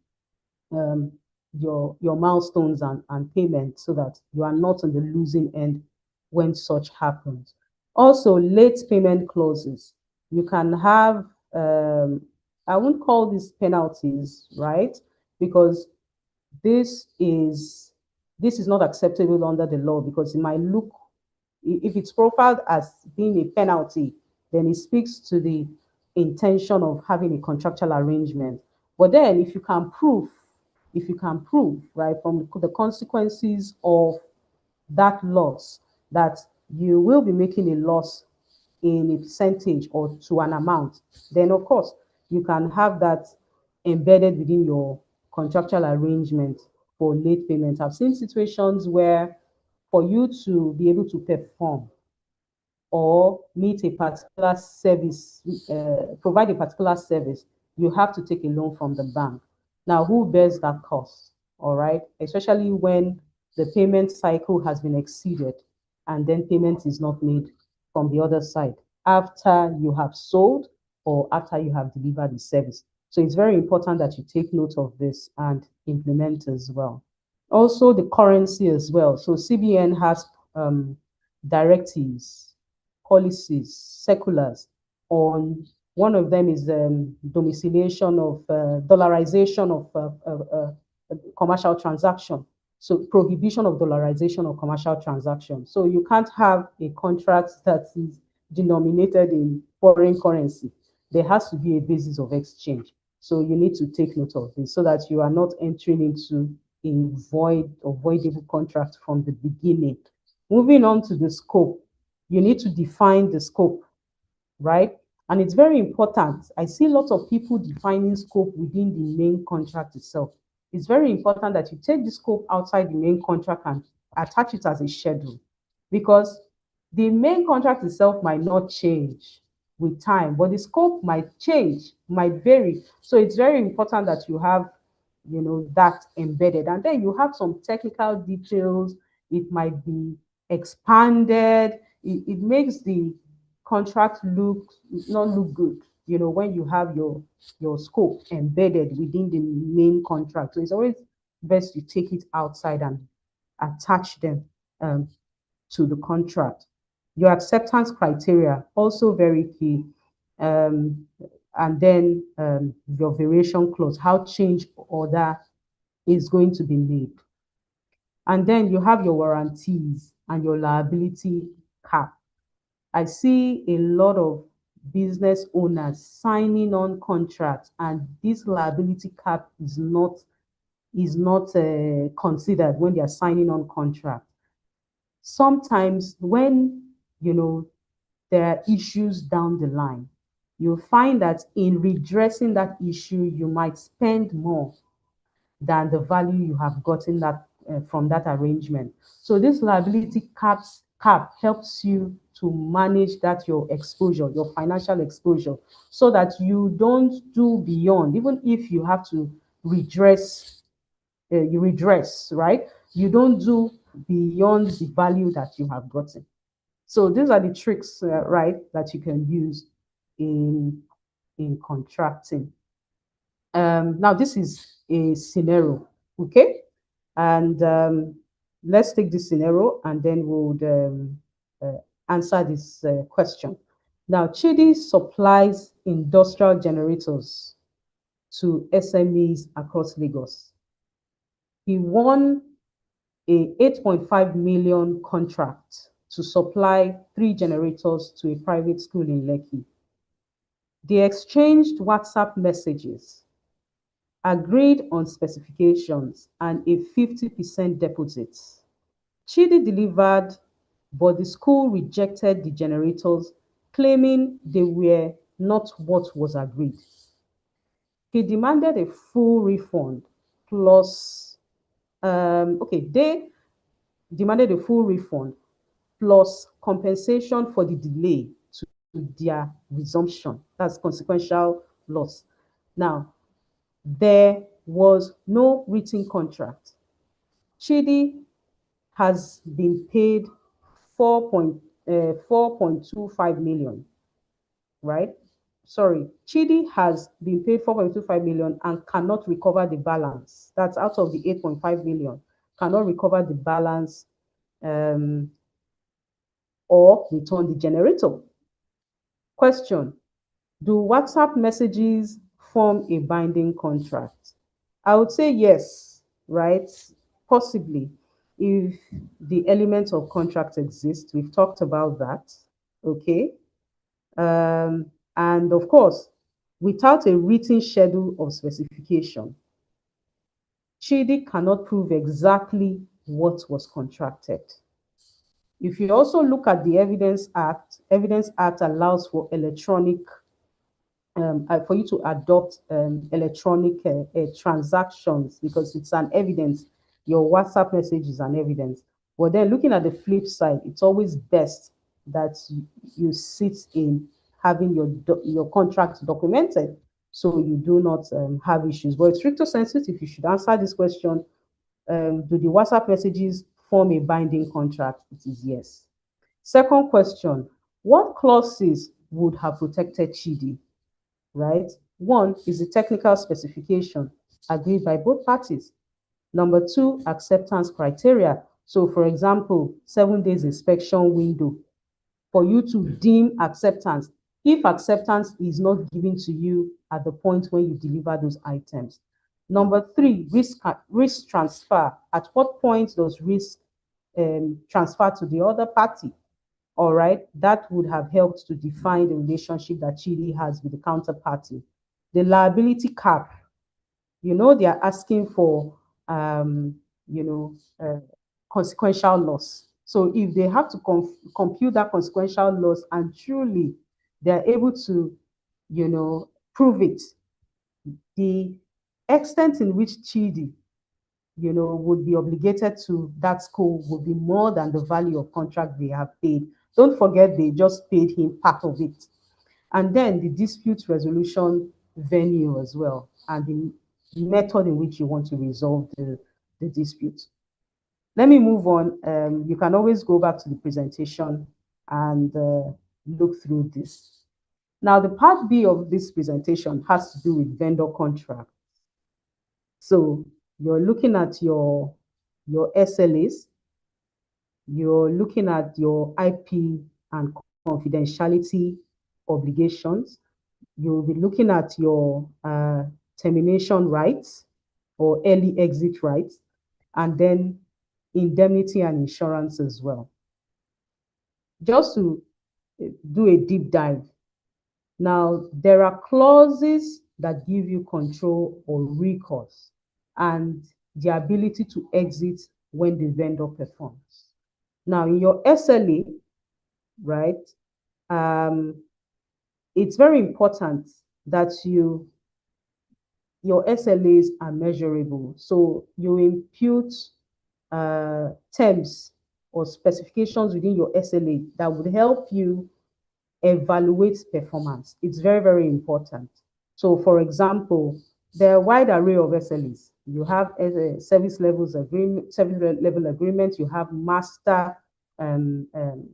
um, your milestones and payments so that you are not on the losing end when such happens. Also, late payment clauses. You can have, I won't call these penalties, right? Because this is this is not acceptable under the law because it might look, if it's profiled as being a penalty, then it speaks to the intention of having a contractual arrangement. But then if you can prove, right, from the consequences of that loss, that you will be making a loss in a percentage or to an amount, then of course you can have that embedded within your contractual arrangement for late payment. I've seen situations where for you to be able to perform or meet a particular service, provide a particular service, you have to take a loan from the bank. Now, who bears that cost? All right, especially when the payment cycle has been exceeded and then payment is not made from the other side after you have sold or after you have delivered the service. So it's very important that you take note of this and implement as well. Also, the currency as well. So CBN has directives, policies, circulars on, one of them is domiciliation of dollarization of commercial transaction. So prohibition of dollarization of commercial transactions. So you can't have a contract that is denominated in foreign currency. There has to be a basis of exchange. So you need to take note of this so that you are not entering into a void or voidable contract from the beginning. Moving on to the scope, you need to define the scope, right? And it's very important. I see lots of people defining scope within the main contract itself. It's very important that you take the scope outside the main contract and attach it as a schedule, because the main contract itself might not change with time, but the scope might change, might vary. So it's very important that you have, that embedded. And then you have some technical details. It might be expanded. It makes the contract not look good, when you have your scope embedded within the main contract. So it's always best you take it outside and attach them to the contract. Your acceptance criteria, also very key. And then your variation clause, how change order is going to be made. And then you have your warranties and your liability cap. I see a lot of business owners signing on contracts, and this liability cap is not considered when they are signing on contract. Sometimes when there are issues down the line, you'll find that in redressing that issue, you might spend more than the value you have gotten that from that arrangement. So this liability cap helps you to manage that your exposure, your financial exposure, so that you don't do beyond, even if you have to redress, you redress, right? You don't do beyond the value that you have gotten. So these are the tricks, right, that you can use in contracting. Now this is a scenario, okay? And let's take this scenario and then we'll answer this question. Now, Chidi supplies industrial generators to SMEs across Lagos. He won a 8.5 million contract to supply 3 generators to a private school in Lekki. They exchanged WhatsApp messages, agreed on specifications, and a 50% deposit. Chidi delivered, but the school rejected the generators, claiming they were not what was agreed. He demanded a full refund plus, they demanded a full refund plus compensation for the delay to their resumption. That's consequential loss. Now, there was no written contract. Chidi has been paid 4.25 million, right? Sorry, Chidi has been paid 4.25 million and cannot recover the balance. That's out of the 8.5 million, cannot recover the balance um, or return the generator. Question: do WhatsApp messages form a binding contract? I would say yes, right? Possibly, if the elements of contract exist. We've talked about that, okay? And of course, without a written schedule of specification, Chidi cannot prove exactly what was contracted. If you also look at the Evidence Act allows for electronic for you to adopt electronic transactions because it's an evidence. Your WhatsApp message is an evidence. But then looking at the flip side, it's always best that you sit in having your contract documented so you do not have issues. But it's stricto sensitive. You should answer this question. Do the WhatsApp messages form a binding contract? It is yes. Second question, what clauses would have protected Chidi? Right? One is the technical specification agreed by both parties. Number two, acceptance criteria. So, for example, 7 days inspection window for you to deem acceptance. If acceptance is not given to you at the point when you deliver those items. Number three, risk transfer. At what point does risk transfer to the other party? All right, that would have helped to define the relationship that Chile has with the counterparty. The liability cap, they are asking for, you know, consequential loss. So if they have to compute that consequential loss and truly they're able to, prove it, the extent in which Chidi, would be obligated to that school would be more than the value of contract they have paid. Don't forget, they just paid him part of it. And then the dispute resolution venue as well, and the method in which you want to resolve the dispute. Let me move on. You can always go back to the presentation and look through this. Now, the part B of this presentation has to do with vendor contract. So you're looking at your SLAs, you're looking at your IP and confidentiality obligations, you'll be looking at your termination rights or early exit rights, and then indemnity and insurance as well. just to do a deep dive. Now, there are clauses that give you control or recourse and the ability to exit when the vendor performs. Now, in your SLA, right, it's very important that your SLAs are measurable. So you impute terms or specifications within your SLA that would help you evaluate performance. It's very, very important. So, for example, there are a wide array of SLAs. You have service level agreements. You have um, um,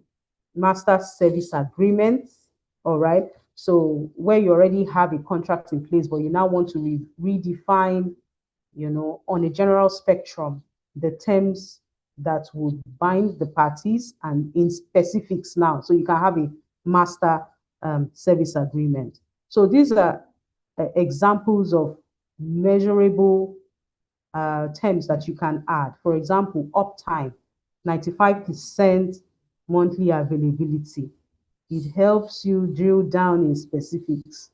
master service agreements. All right. So, where you already have a contract in place, but you now want to redefine, on a general spectrum, the terms that would bind the parties and in specifics now. So you can have a master service agreement. So these are examples of measurable terms that you can add. For example, uptime, 95% monthly availability. It helps you drill down in specifics,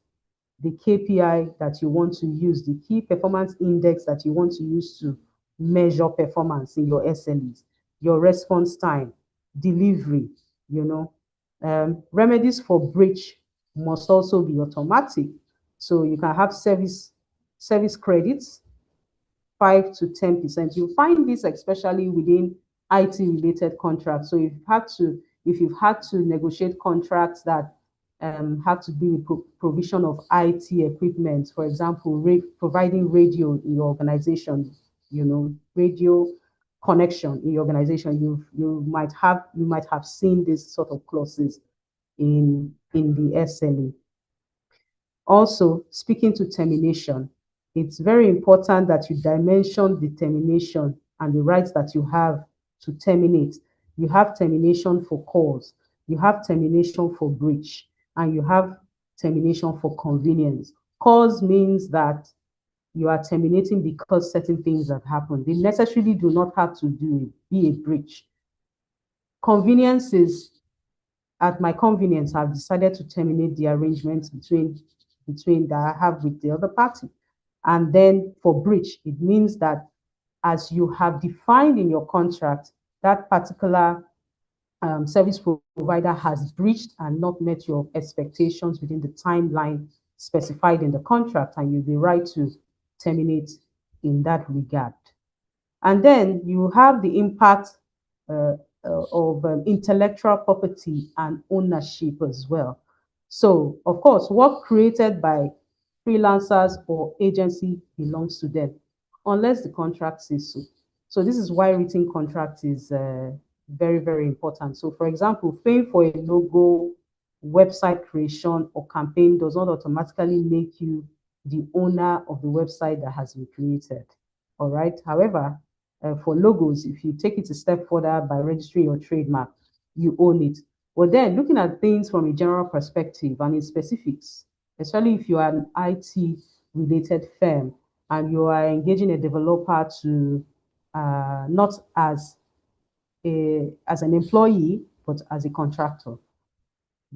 the KPI that you want to use, the key performance index that you want to use to measure performance in your SLEs, your response time, delivery, you know. Remedies for breach must also be automatic. So you can have service credits, 5 to 10%. You find this especially within IT related contracts. So if you've had to negotiate contracts that have to do with provision of IT equipment, for example, providing radio in your organization, radio connection in your organization, you might have seen this sort of clauses in the SLA. Also, speaking to termination, it's very important that you dimension the termination and the rights that you have to terminate. You have termination for cause, you have termination for breach, and you have termination for convenience. Cause means that you are terminating because certain things have happened. They necessarily do not have to be a breach. Convenience is, at my convenience, I've decided to terminate the arrangements between that I have with the other party. And then for breach, it means that as you have defined in your contract, that particular service provider has breached and not met your expectations within the timeline specified in the contract, and you have the right to terminate in that regard. And then you have the impact of intellectual property and ownership as well. So, of course, work created by freelancers or agency belongs to them, unless the contract says so. So this is why written contract is very, very important. So, for example, paying for a logo, website creation, or campaign does not automatically make you the owner of the website that has been created. All right. However, for logos, if you take it a step further by registering your trademark, you own it. But then looking at things from a general perspective and in specifics, especially if you are an IT related firm and you are engaging a developer to not as an employee, but as a contractor,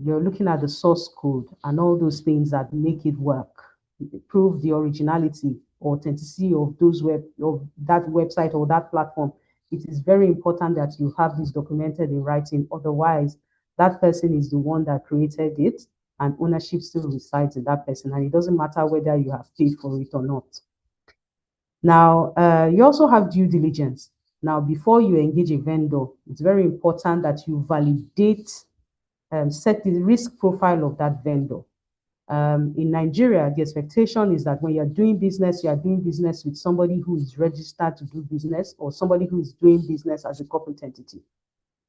you're looking at the source code and all those things that make it work, prove the originality, authenticity of that website or that platform. It is very important that you have this documented in writing. Otherwise, that person is the one that created it, and ownership still resides in that person. And it doesn't matter whether you have paid for it or not. Now, you also have due diligence. Now, before you engage a vendor, it's very important that you validate, set the risk profile of that vendor. In Nigeria, the expectation is that when you're doing business, you are doing business with somebody who is registered to do business or somebody who is doing business as a corporate entity.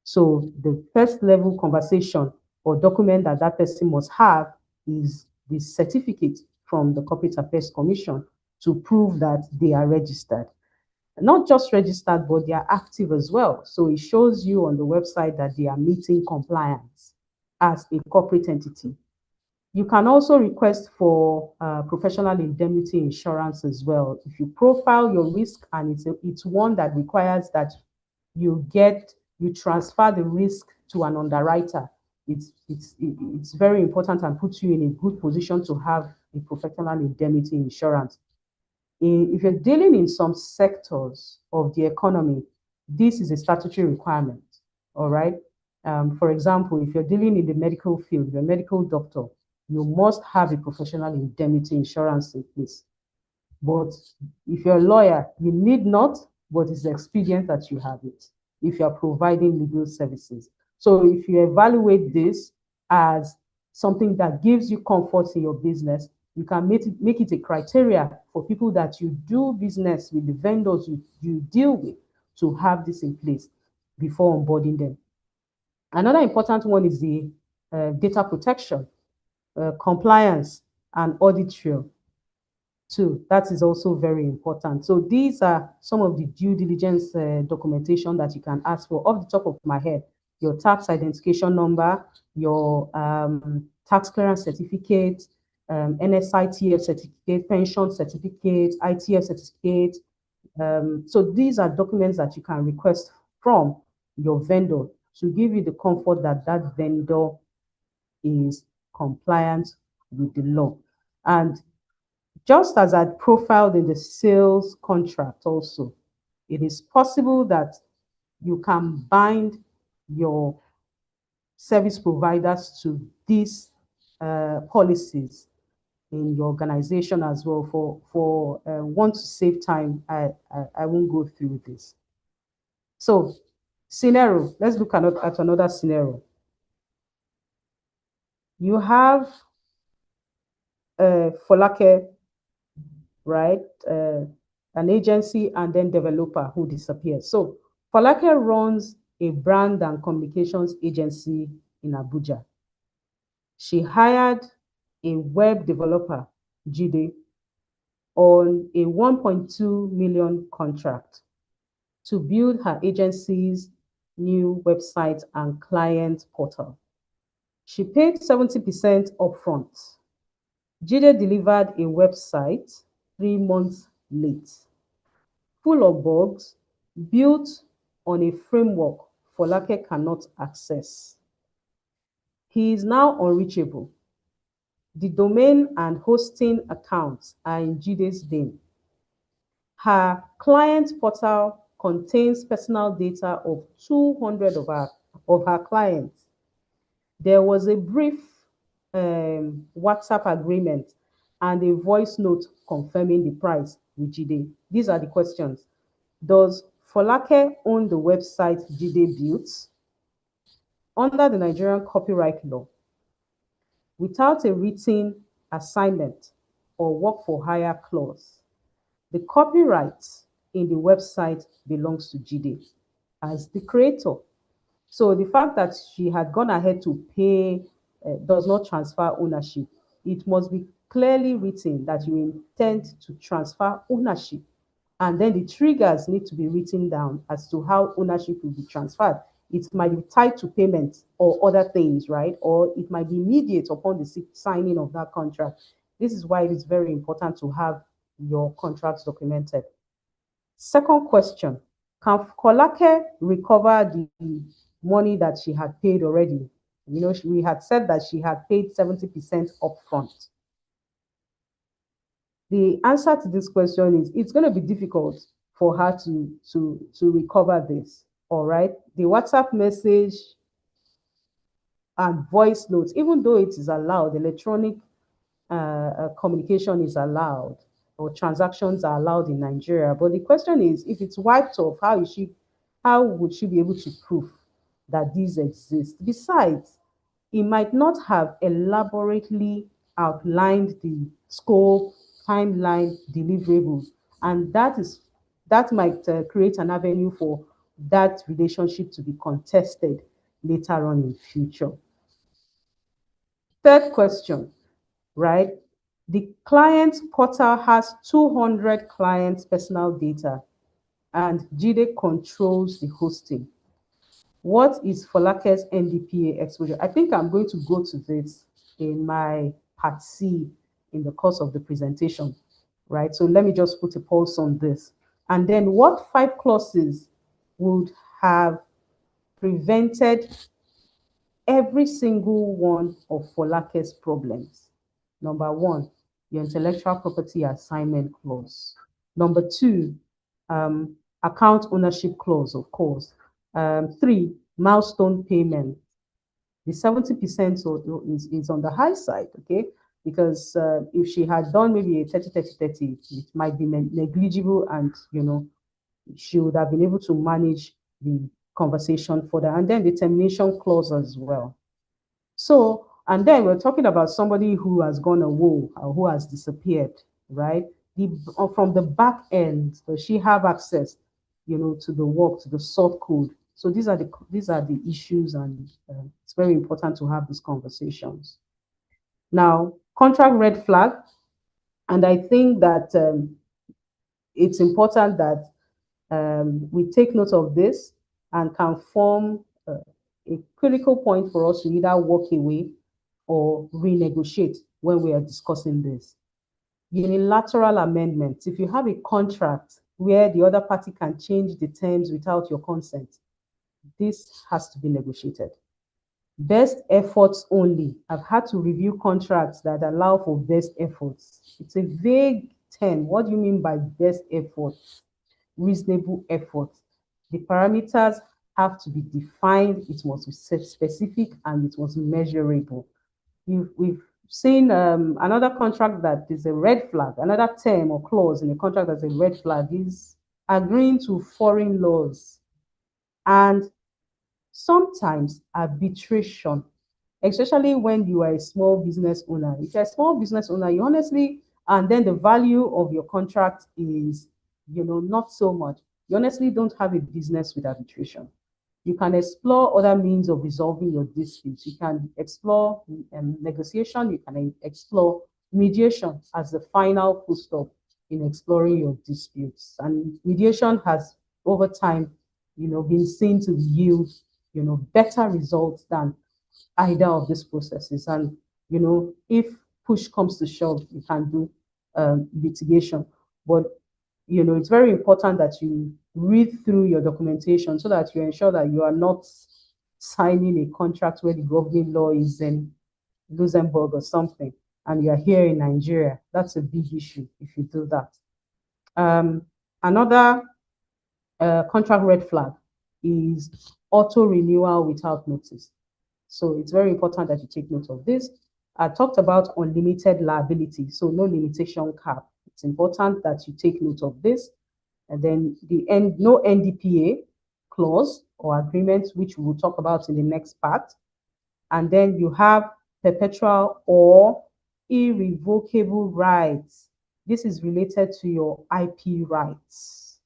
So the first level conversation or document that that person must have is the certificate from the Corporate Affairs Commission to prove that they are registered. Not just registered, but they are active as well. So it shows you on the website that they are meeting compliance as a corporate entity. You can also request for professional indemnity insurance as well. If you profile your risk and it's one that requires that you transfer the risk to an underwriter, it's very important and puts you in a good position to have a professional indemnity insurance. If you're dealing in some sectors of the economy, this is a statutory requirement. All right. For example, if you're dealing in the medical field, you're a medical doctor, you must have a professional indemnity insurance in place. But if you're a lawyer, you need not, but it's expedient that you have it if you're providing legal services. So if you evaluate this as something that gives you comfort in your business, you can make it a criteria for people that you do business with, the vendors you deal with, to have this in place before onboarding them. Another important one is the data protection, compliance, and audit trail too. That is also very important. So these are some of the due diligence documentation that you can ask for. Off the top of my head, your tax identification number, your tax clearance certificate, NSITF certificate, pension certificate, ITF certificate. So these are documents that you can request from your vendor to give you the comfort that that vendor is compliant with the law. And just as I profiled in the sales contract also, it is possible that you can bind your service providers to these policies in your organization as well. For want to save time, I won't go through this. So scenario, let's look at another scenario. You have Folake, right? An agency and then developer who disappears. So Folake runs a brand and communications agency in Abuja. She hired a web developer, Jide, on a 1.2 million contract to build her agency's new website and client portal. She paid 70% upfront. Jide delivered a website 3 months late, full of bugs, built on a framework Folake cannot access. He is now unreachable. The domain and hosting accounts are in Jide's name. Her client portal contains personal data of 200 of her clients. There was a brief WhatsApp agreement and a voice note confirming the price with Jide. These are the questions. Does Folake own the website Jide built? Under the Nigerian copyright law, without a written assignment or work for hire clause, the copyright in the website belongs to Jide as the creator. So the fact that she had gone ahead to pay does not transfer ownership. It must be clearly written that you intend to transfer ownership. And then the triggers need to be written down as to how ownership will be transferred. It might be tied to payment or other things, right? Or it might be immediate upon the signing of that contract. This is why it is very important to have your contracts documented. Second question, can Kolake recover the money that she had paid already? You know, we had said that she had paid 70% upfront. The answer to this question is it's going to be difficult for her to recover this. All right. The WhatsApp message and voice notes, even though it is allowed, electronic communication is allowed, or transactions are allowed in Nigeria. But the question is, if it's wiped off, how would she be able to prove that these exist? Besides, it might not have elaborately outlined the scope, timeline, deliverables, and that might create an avenue for that relationship to be contested later on in future. Third question, right? The client portal has 200 clients' personal data, and Jide controls the hosting. What is Folake's NDPA exposure? I think I'm going to go to this in my part C in the course of the presentation, right? So let me just put a pulse on this. And then, what 5 clauses would have prevented, every single one of Folake's problems. Number one, your intellectual property assignment clause. Number two, account ownership clause, of course. Three, milestone payment. The 70% is on the high side, okay? Because if she had done maybe a 30-30-30, it might be negligible, and she would have been able to manage the conversation further. And then the termination clause as well. So, and then we're talking about somebody who has gone away or who has disappeared, right? From the back end, does she have access, to the work, to the source code? So these are the issues, and it's very important to have these conversations. Now, contract red flag, and I think that it's important that we take note of this and can form a critical point for us to either walk away or renegotiate when we are discussing this. Unilateral amendments. If you have a contract where the other party can change the terms without your consent, this has to be negotiated. Best efforts only. I've had to review contracts that allow for best efforts. It's a vague term. What do you mean by best efforts? Reasonable effort. The parameters have to be defined, it must be specific, and it must be measurable. We've seen another contract that is a red flag, another term or clause in a contract that's a red flag is agreeing to foreign laws. And sometimes arbitration, especially when you are a small business owner. If you're a small business owner, you honestly, and then the value of your contract is, not so much. You honestly don't have a business with arbitration. You can explore other means of resolving your disputes. You can explore negotiation. You can explore mediation as the final full stop in exploring your disputes. And mediation has, over time, been seen to yield, better results than either of these processes. And, if push comes to shove, you can do litigation. But, it's very important that you read through your documentation so that you ensure that you are not signing a contract where the governing law is in Luxembourg or something, and you are here in Nigeria. That's a big issue if you do that. Another contract red flag is auto renewal without notice. So it's very important that you take note of this. I talked about unlimited liability, so no limitation cap. It's important that you take note of this. And then no NDPA clause or agreement, which we will talk about in the next part. And then you have perpetual or irrevocable rights. This is related to your IP rights.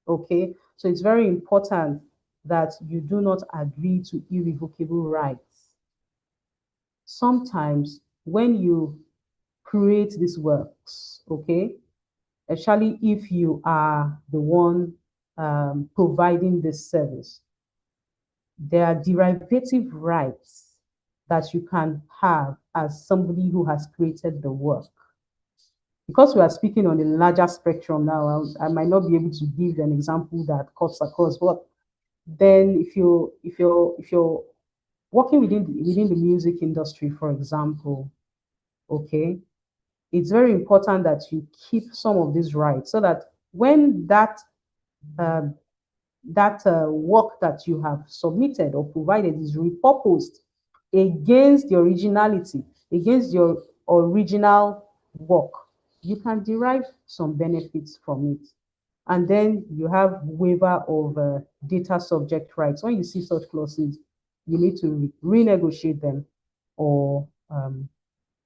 Okay, so it's very important that you do not agree to irrevocable rights. Sometimes when you create these works, okay, especially if you are the one providing this service, there are derivative rights that you can have as somebody who has created the work. Because we are speaking on a larger spectrum now, I might not be able to give an example that cuts across, but then if you're working within the music industry, for example, okay, it's very important that you keep some of these rights so that when that work that you have submitted or provided is repurposed against the originality, against your original work, you can derive some benefits from it. And then you have waiver of data subject rights. When you see such clauses, you need to renegotiate them or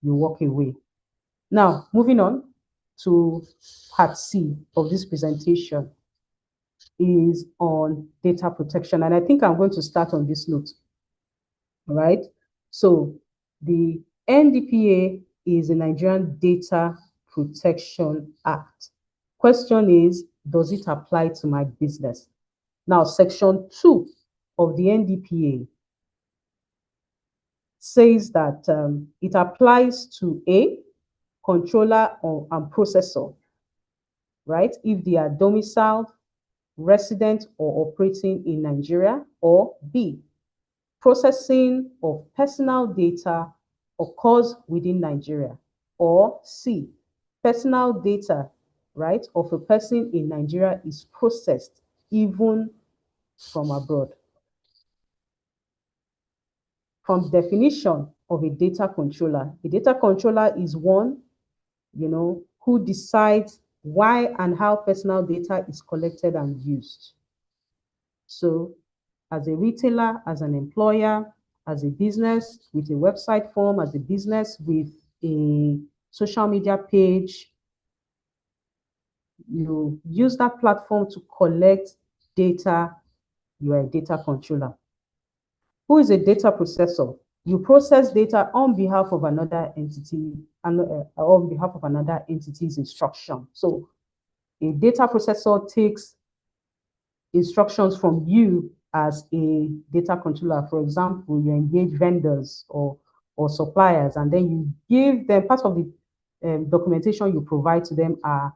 you walk away. Now, moving on to part C of this presentation is on data protection. And I think I'm going to start on this note, right? So the NDPA is the Nigerian Data Protection Act. Question is, does it apply to my business? Now, section 2 of the NDPA says that it applies to a controller and processor, right? If they are domiciled, resident, or operating in Nigeria, or B, processing of personal data occurs within Nigeria. Or C, personal data, right, of a person in Nigeria is processed even from abroad. From definition of a data controller is one, who decides why and how personal data is collected and used. So as a retailer, as an employer, as a business with a website form, as a business with a social media page, you use that platform to collect data, you are a data controller. Who is a data processor? You process data on behalf of another entity and on behalf of another entity's instruction. So a data processor takes instructions from you as a data controller. For example, you engage vendors or suppliers, and then you give them part of the documentation you provide to them are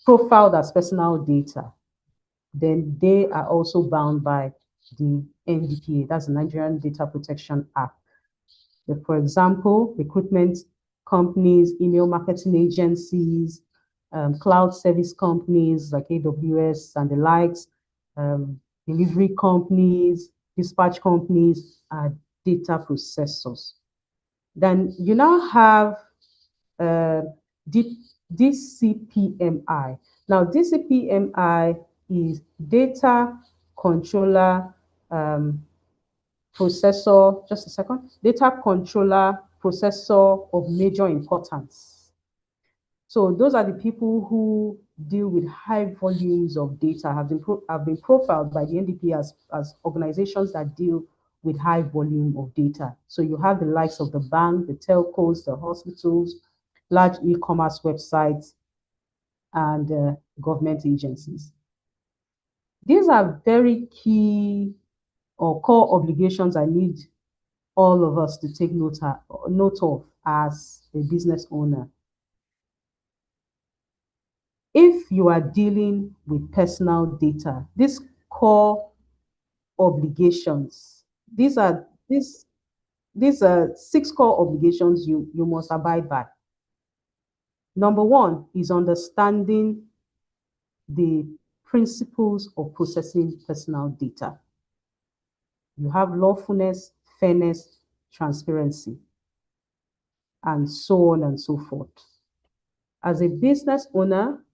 profiled as personal data. Then they are also bound by the NDPA, that's the Nigerian Data Protection Act. For example, recruitment companies, email marketing agencies, cloud service companies like AWS and the likes, delivery companies, dispatch companies are data processors. Then you now have DCPMI. Now, DCPMI is data controller processor, just a second, data controller processor of major importance. So those are the people who deal with high volumes of data, have been profiled by the NDPA as organizations that deal with high volume of data. So you have the likes of the bank, the telcos, the hospitals, large e-commerce websites, and government agencies. These are very key or core obligations I need all of us to take note of as a business owner. If you are dealing with personal data, these core obligations, these are 6 core obligations you must abide by. Number 1 is understanding the principles of processing personal data. You have lawfulness, fairness, transparency, and so on and so forth. As a business owner,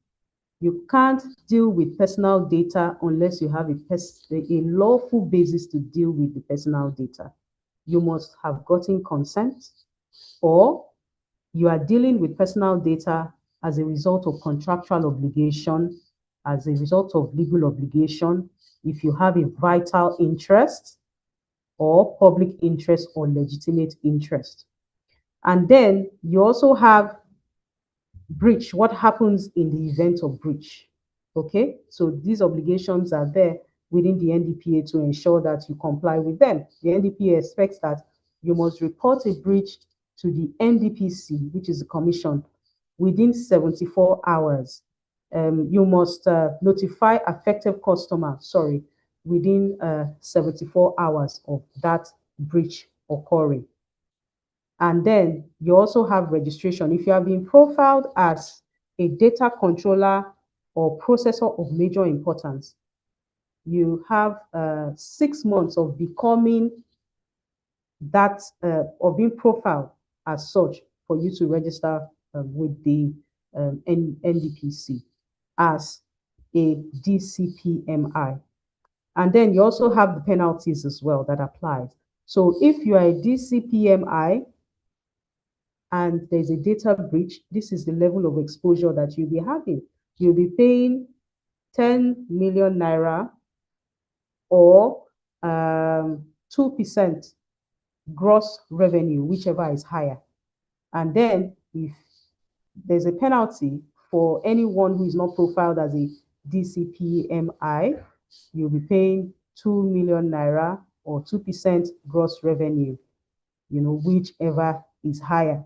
you can't deal with personal data unless you have a lawful basis to deal with the personal data. You must have gotten consent, or you are dealing with personal data as a result of contractual obligation, as a result of legal obligation, if you have a vital interest or public interest or legitimate interest. And then you also have breach, what happens in the event of breach. Okay, so these obligations are there within the NDPA to ensure that you comply with them. The NDPA expects that you must report a breach to the NDPC, which is the commission, within 74 hours. You must notify affected customer, within 74 hours of that breach occurring. And then you also have registration. If you have been profiled as a data controller or processor of major importance, you have 6 months of becoming that, or being profiled as such for you to register with the NDPC as a DCPMI. And then you also have the penalties as well that applies. So if you are a DCPMI, and there's a data breach, this is the level of exposure that you'll be having. You'll be paying 10 million naira or 2% gross revenue, whichever is higher. And then if there's a penalty for anyone who is not profiled as a DCPMI, you'll be paying 2 million naira or 2% gross revenue, whichever is higher.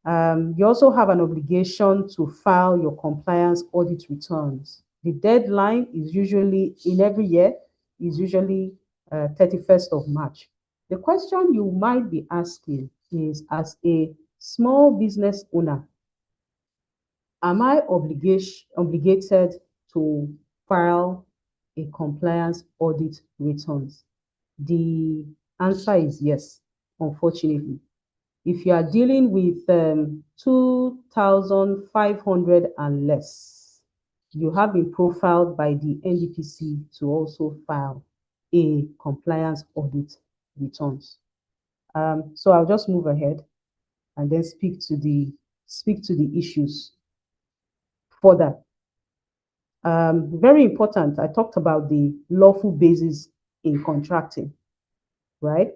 You also have an obligation to file your compliance audit returns. The deadline is usually, in every year, is usually 31st of March. The question you might be asking is, as a small business owner, am I obligated to file a compliance audit returns? The answer is yes, unfortunately. If you are dealing with 2,500 and less, you have been profiled by the NDPC to also file a compliance audit returns. So I'll just move ahead and then speak to the issues further. Very important. I talked about the lawful basis in contracting, right?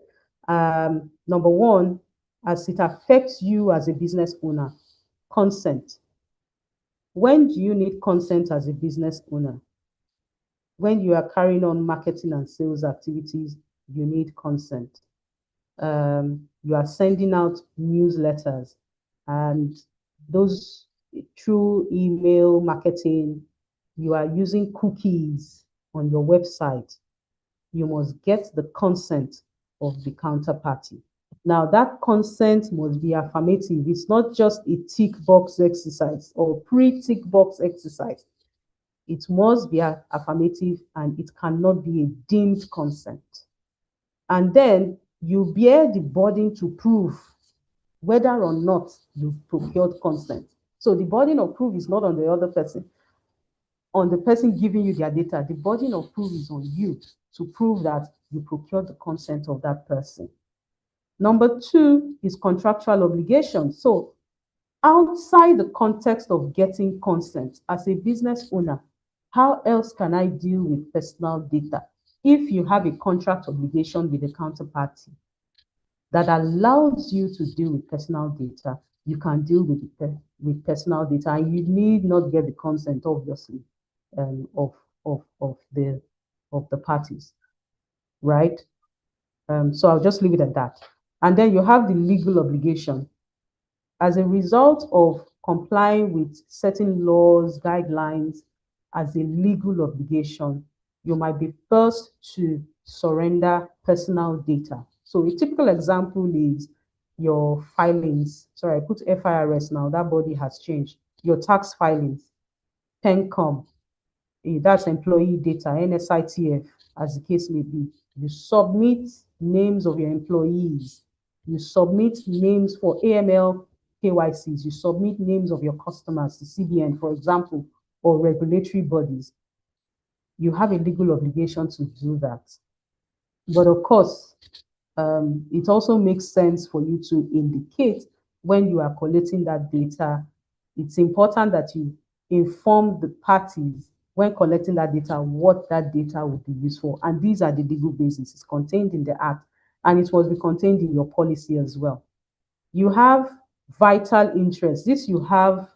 Number one, as it affects you as a business owner, consent. When do you need consent as a business owner? When you are carrying on marketing and sales activities, you need consent. You are sending out newsletters, and those through email marketing, you are using cookies on your website. You must get the consent of the counterparty. Now, that consent must be affirmative. It's not just a tick box exercise or pre-tick box exercise. It must be affirmative, and it cannot be a deemed consent. And then you bear the burden to prove whether or not you procured consent. So the burden of proof is not on the other person, on the person giving you their data. The burden of proof is on you to prove that you procured the consent of that person. Number two is contractual obligation. So outside the context of getting consent as a business owner, how else can I deal with personal data? If you have a contract obligation with a counterparty that allows you to deal with personal data, you can deal with personal data, and you need not get the consent, obviously, of the parties, right? So I'll just leave it at that. And then you have the legal obligation. As a result of complying with certain laws, guidelines, as a legal obligation, you might be forced to surrender personal data. So a typical example is your filings. Sorry, I put FIRS now, that body has changed. Your tax filings, PENCOM, that's employee data, NSITF, as the case may be. You submit names of your employees. You submit names for AML KYCs. You submit names of your customers to CBN, for example, or regulatory bodies. You have a legal obligation to do that. But of course, it also makes sense for you to indicate when you are collecting that data. It's important that you inform the parties when collecting that data what that data will be used for. And these are the legal bases. It's contained in the Act, and it must be contained in your policy as well. You have vital interest. This you have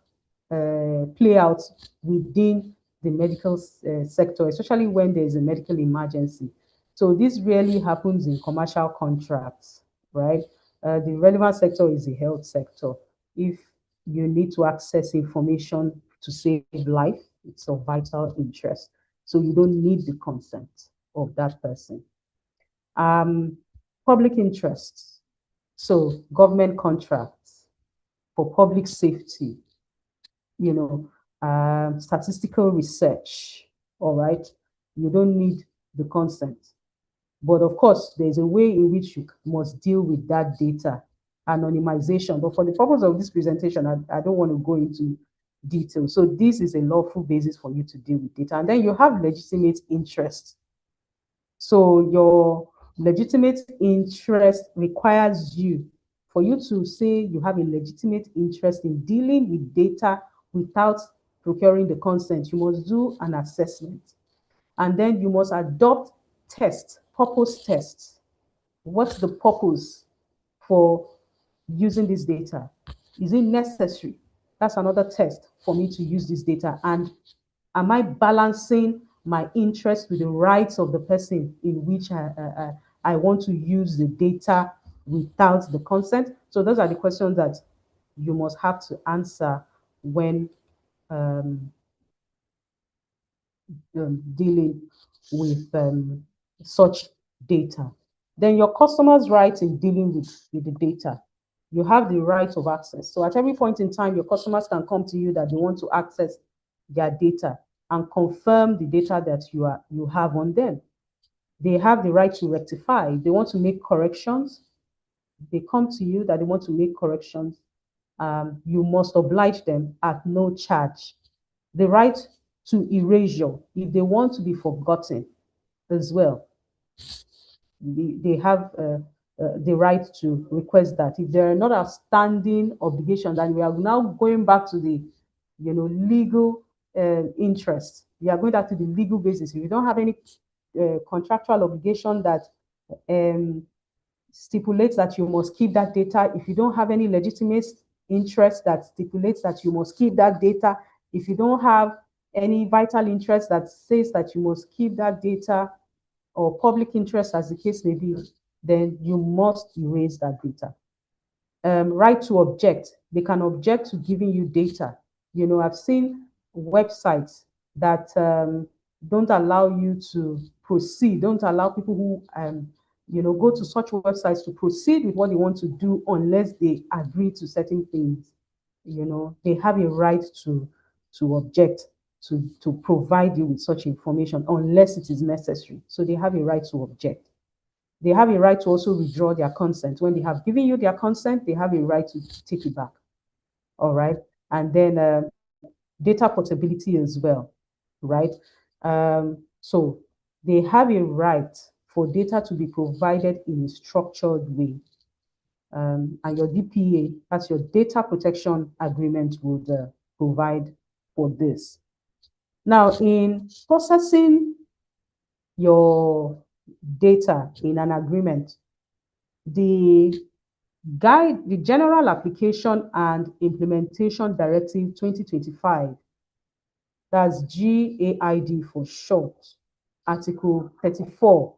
play out within the medical sector, especially when there is a medical emergency. So this rarely happens in commercial contracts, right? The relevant sector is the health sector. If you need to access information to save life, it's of vital interest. So you don't need the consent of that person. Public interest. So government contracts for public safety, you know, statistical research, all right? You don't need the consent. But of course, there's a way in which you must deal with that data, anonymization. But for the purpose of this presentation, I don't want to go into detail. So this is a lawful basis for you to deal with data. And then you have legitimate interest. So your legitimate interest requires you, for you to say you have a legitimate interest in dealing with data without procuring the consent, you must do an assessment. And then you must adopt tests, purpose tests. What's the purpose for using this data? Is it necessary? That's another test for me to use this data. And am I balancing my interest with the rights of the person in which I want to use the data without the consent? So those are the questions that you must have to answer when dealing with such data. Then your customer's right in dealing with the data. You have the right of access. So at every point in time, your customers can come to you that they want to access their data and confirm the data that you have on them. They have the right to rectify. If they want to make corrections, they come to you that they want to make corrections. You must oblige them at no charge. The right to erasure, if they want to be forgotten as well, they have the right to request that. If there are not outstanding obligations, and we are now going back to the legal interest, we are going back to the legal basis. If you don't have any contractual obligation that um, stipulates that you must keep that data, if you don't have any legitimate interest that stipulates that you must keep that data, if you don't have any vital interest that says that you must keep that data, or public interest as the case may be, then you must erase that data. Right to object. They can object to giving you data. I've seen websites that don't allow you to proceed, don't allow people who go to such websites to proceed with what they want to do unless they agree to certain things. They have a right to object, to provide you with such information unless it is necessary. So they have a right to object. They have a right to also withdraw their consent. When they have given you their consent, they have a right to take it back. All right. And then data portability as well, right? So they have a right for data to be provided in a structured way. And your DPA, that's your data protection agreement, would provide for this. Now, in processing your data in an agreement, the General Application and Implementation Directive 2025, that's GAID for short, Article 34,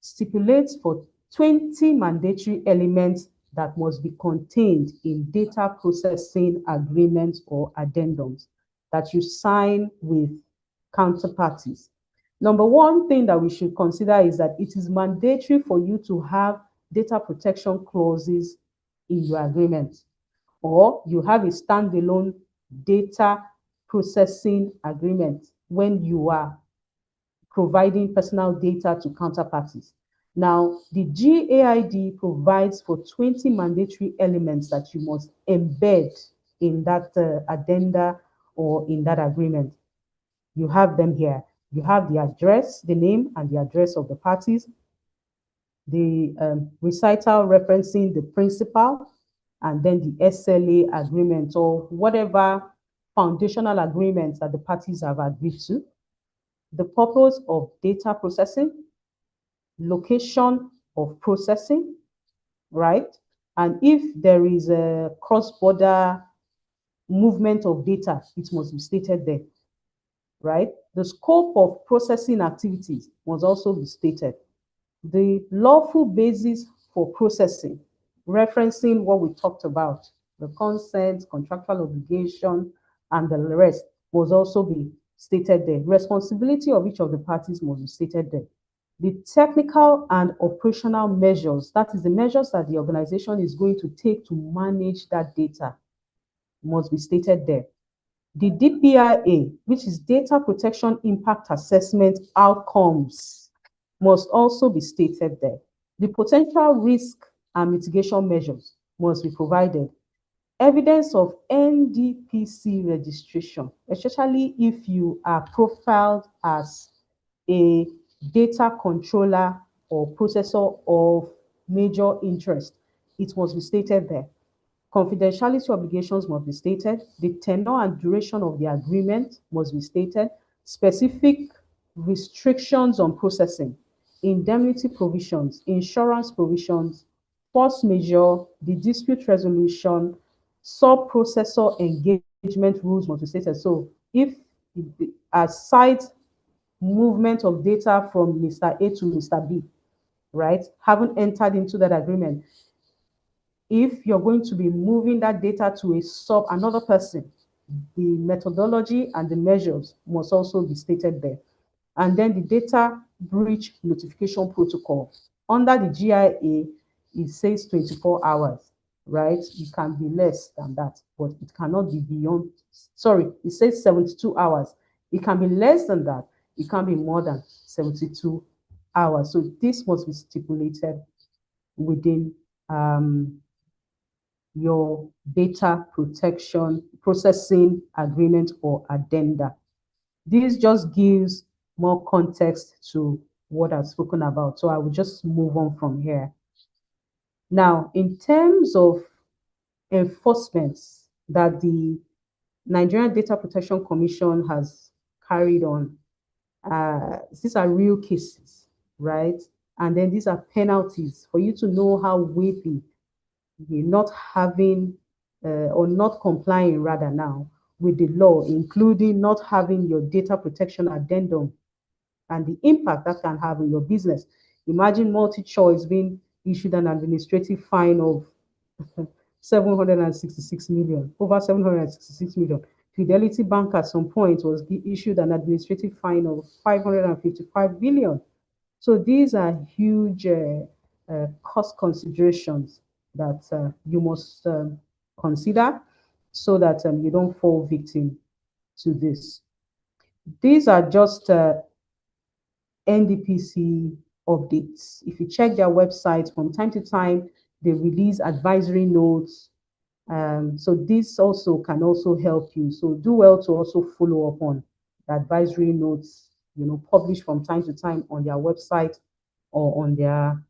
stipulates for 20 mandatory elements that must be contained in data processing agreements or addendums that you sign with counterparties. Number one thing that we should consider is that it is mandatory for you to have data protection clauses in your agreement, or you have a standalone data processing agreement when you are providing personal data to counterparties. Now, the GAID provides for 20 mandatory elements that you must embed in that addenda or in that agreement. You have them here. You have the address, the name and the address of the parties, the recital referencing the principal, and then the SLA agreement or whatever foundational agreements that the parties have agreed to, the purpose of data processing, location of processing, right? And if there is a cross-border movement of data, it must be stated there, right? The scope of processing activities must also be stated. The lawful basis for processing, referencing what we talked about, the consent, contractual obligation, and the rest must also be stated there. Responsibility of each of the parties must be stated there. The technical and operational measures, that is the measures that the organization is going to take to manage that data, must be stated there. The DPIA, which is Data Protection Impact Assessment Outcomes, must also be stated there. The potential risk and mitigation measures must be provided. Evidence of NDPC registration, especially if you are profiled as a data controller or processor of major interest, it must be stated there. Confidentiality obligations must be stated. The tenure and duration of the agreement must be stated. Specific restrictions on processing, indemnity provisions, insurance provisions, force majeure, the dispute resolution, sub-processor engagement rules must be stated. So if aside movement of data from Mr. A to Mr. B, right, haven't entered into that agreement, if you're going to be moving that data to another person, the methodology and the measures must also be stated there. And then the data breach notification protocol. Under the GIA, it says 24 hours, right? It can be less than that, but it cannot be beyond, sorry, it says 72 hours. It can be less than that. It can be more than 72 hours. So this must be stipulated within your data protection processing agreement or addenda. This just gives more context to what I've spoken about. So I will just move on from here. Now, in terms of enforcements that the Nigerian Data Protection Commission has carried on, these are real cases, right? And then these are penalties for you to know how weighty the not having or not complying rather now with the law, including not having your data protection addendum and the impact that can have in your business. Imagine multi-choice being issued an administrative fine of 766 million, over 766 million. Fidelity Bank at some point was issued an administrative fine of 555 billion. So these are huge cost considerations that you must consider so that you don't fall victim to this. These are just NDPC updates. If you check their website from time to time, they release advisory notes. So this also can also help you. So do well to also follow up on the advisory notes, published from time to time on their website or on their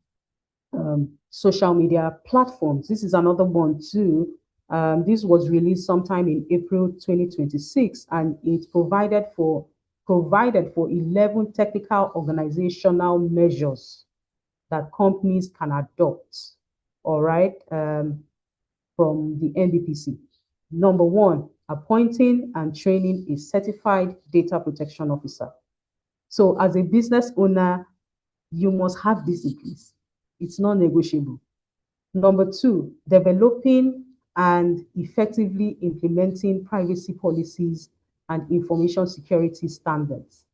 social media platforms. This is another one too. This was released sometime in April 2026, and it provided for 11 technical organizational measures that companies can adopt. All right, from the NDPC. Number one, appointing and training a certified data protection officer. So, as a business owner, you must have this in place. It's non negotiable. Number two, developing and effectively implementing privacy policies and information security standards.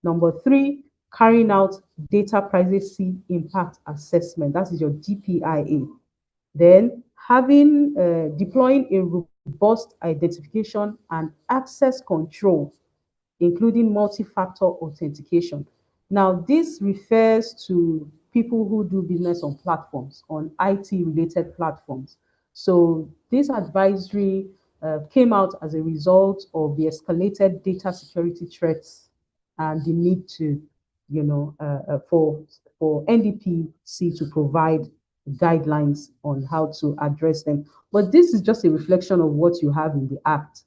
Number three, carrying out data privacy impact assessment. That is your DPIA. Then deploying a robust identification and access control, including multi-factor authentication. Now, this refers to people who do business on platforms, on IT-related platforms. So this advisory came out as a result of the escalated data security threats and the need to, for NDPC to provide guidelines on how to address them. But this is just a reflection of what you have in the Act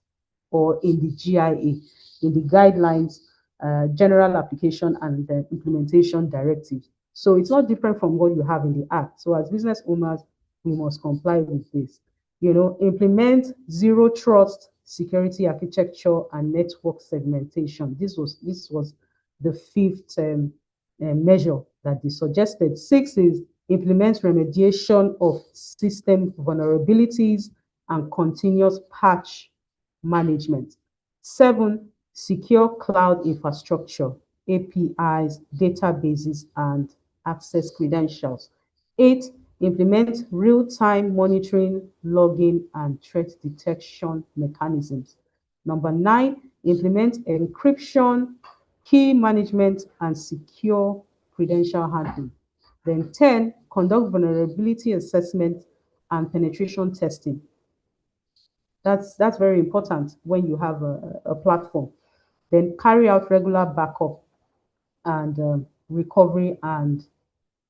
or in the GIA, in the guidelines, general application and the implementation directives. So it's not different from what you have in the Act. So as business owners, we must comply with this. Implement zero trust security architecture and network segmentation. This was the fifth measure that they suggested. Six is implement remediation of system vulnerabilities and continuous patch management. Seven, secure cloud infrastructure, APIs, databases, and access credentials. Eight, implement real-time monitoring, logging, and threat detection mechanisms. Number nine, implement encryption, key management, and secure credential handling. Then 10, conduct vulnerability assessment and penetration testing. That's very important when you have a platform. Then carry out regular backup and recovery and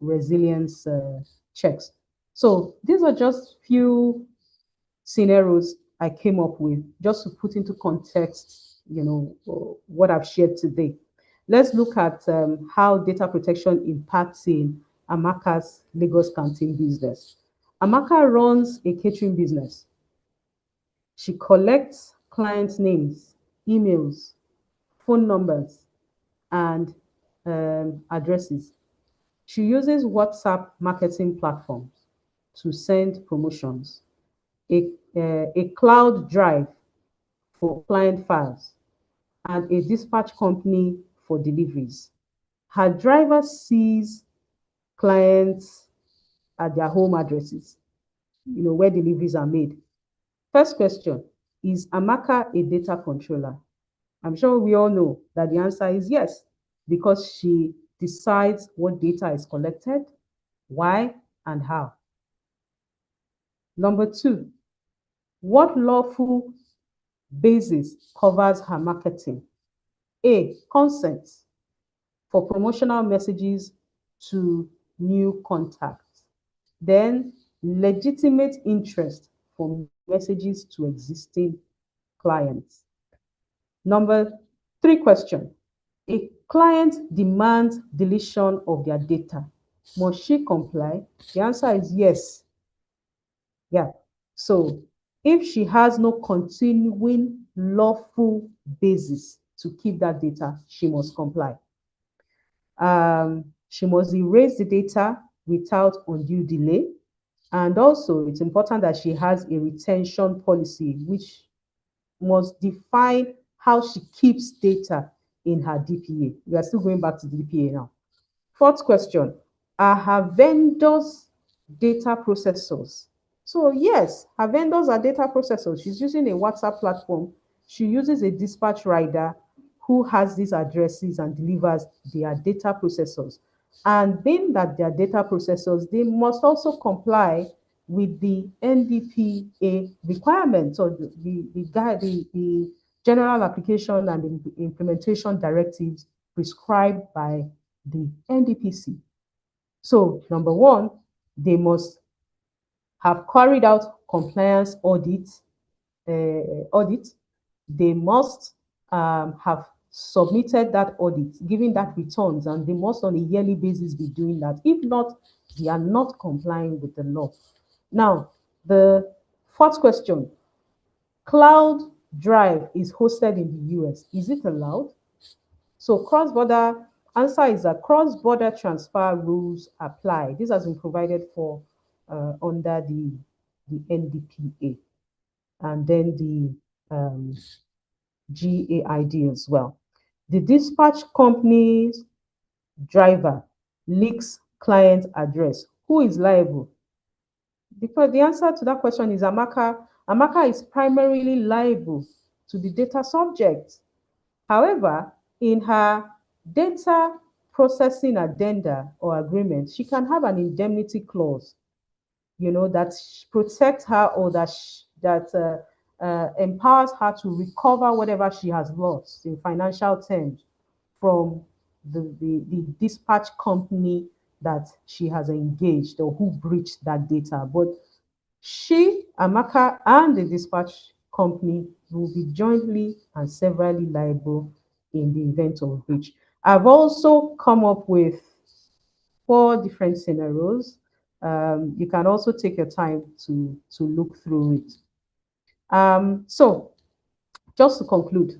resilience checks. So these are just few scenarios I came up with just to put into context, what I've shared today. Let's look at how data protection impacts in Amaka's Lagos canteen business. Amaka runs a catering business. She collects clients' names, emails, phone numbers, and addresses. She uses WhatsApp marketing platforms to send promotions, a cloud drive for client files, and a dispatch company for deliveries. Her driver sees clients at their home addresses, where deliveries are made. First question, is Amaka a data controller? I'm sure we all know that the answer is yes, because she decides what data is collected, why, and how. Number two, what lawful basis covers her marketing? A, consent for promotional messages to new contacts. Then, legitimate interest for messages to existing clients. Number three question, a client demands deletion of their data. Must she comply? The answer is yes. Yeah. So if she has no continuing lawful basis to keep that data, she must comply. She must erase the data without undue delay. And also, it's important that she has a retention policy, which must define how she keeps data in her DPA. We are still going back to the DPA now. Fourth question, are her vendors data processors? So yes, her vendors are data processors. She's using a WhatsApp platform. She uses a dispatch rider who has these addresses and delivers their data processors. And being that they are data processors, they must also comply with the NDPA requirements or the general application and the implementation directives prescribed by the NDPC. So, number one, they must have carried out compliance audit. They must have submitted that audit, giving that returns, and they must on a yearly basis be doing that. If not, they are not complying with the law. Now, the fourth question, cloud drive is hosted in the US. Is it allowed? So cross-border, answer is that cross-border transfer rules apply. This has been provided for under the NDPA and then the GAID as well. The dispatch company's driver leaks client address. Who is liable? Because the answer to that question is Amaka. Amaka is primarily liable to the data subject. However, in her data processing addenda or agreement, she can have an indemnity clause, that protects her or that empowers her to recover whatever she has lost in financial terms from the dispatch company that she has engaged or who breached that data. But she, Amaka, and the dispatch company will be jointly and severally liable in the event of breach. I've also come up with 4 different scenarios. You can also take your time to look through it. So, just to conclude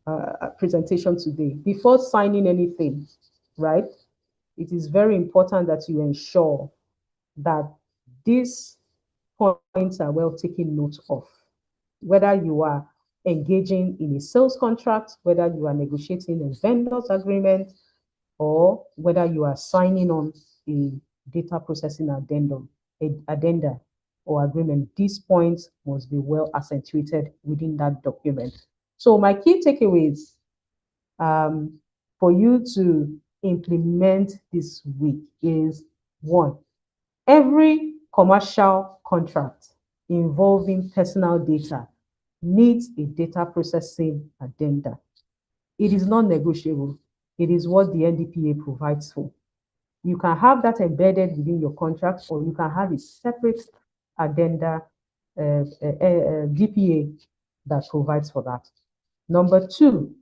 a presentation today, before signing anything, right, it is very important that you ensure that these points are well taken note of. Whether you are engaging in a sales contract, whether you are negotiating a vendor's agreement, or whether you are signing on a data processing addenda or agreement, these points must be well accentuated within that document. So my key takeaways for you to implement this week is one, every commercial contract involving personal data needs a data processing addenda. It is non-negotiable. It is what the NDPA provides for. You can have that embedded within your contract, or you can have a separate addenda DPA that provides for that. Number two,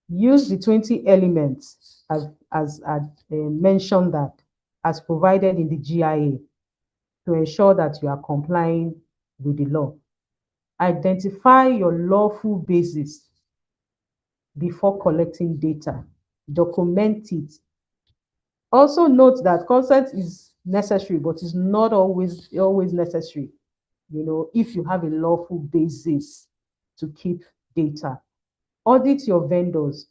use the 20 elements as I mentioned that as provided in the GIA to ensure that you are complying with the law. Identify your lawful basis before collecting data. Document it. Also note that consent is necessary, but is not always necessary, if you have a lawful basis to keep data. audit your vendors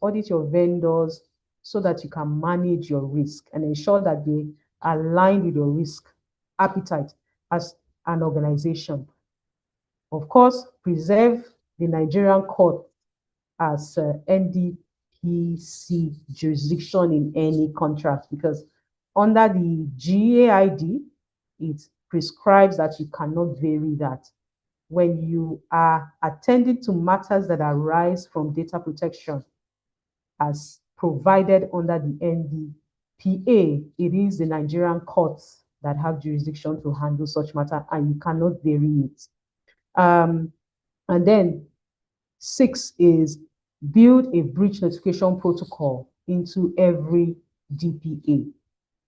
so that you can manage your risk and ensure that they align with your risk appetite as an organization. Of course, preserve the Nigerian court as NDPC jurisdiction in any contract, because under the GAID, it prescribes that you cannot vary that. When you are attending to matters that arise from data protection as provided under the NDPA, it is the Nigerian courts that have jurisdiction to handle such matter, and you cannot vary it. And then 6 is build a breach notification protocol into every DPA.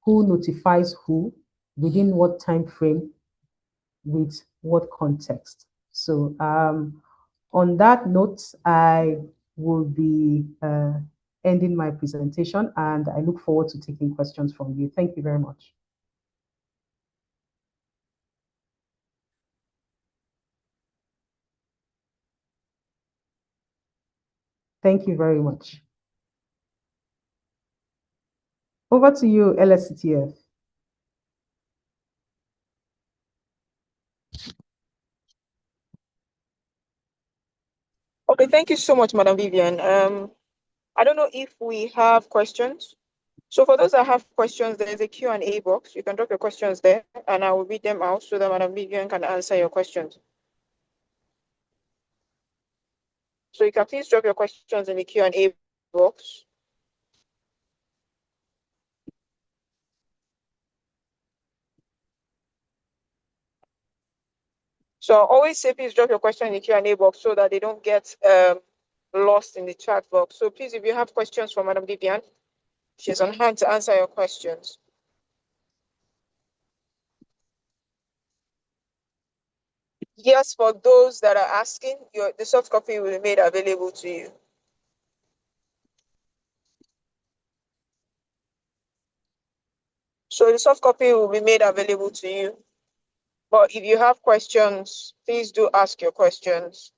Who notifies who, within what time frame, with what context. So on that note, I will be ending my presentation, and I look forward to taking questions from you. Thank you very much. Thank you very much. Over to you, LSCTF. Okay, thank you so much, Madam Vivian. I don't know if we have questions. So for those that have questions, there is a Q&A box. You can drop your questions there, and I will read them out so that Madam Vivian can answer your questions. So you can please drop your questions in the Q&A box. So I always say, please drop your question in the Q&A box so that they don't get lost in the chat box. So please, if you have questions for Madam Vivian, she's on hand to answer your questions. Yes, for those that are asking, the soft copy will be made available to you. So the soft copy will be made available to you. But if you have questions, please do ask your questions.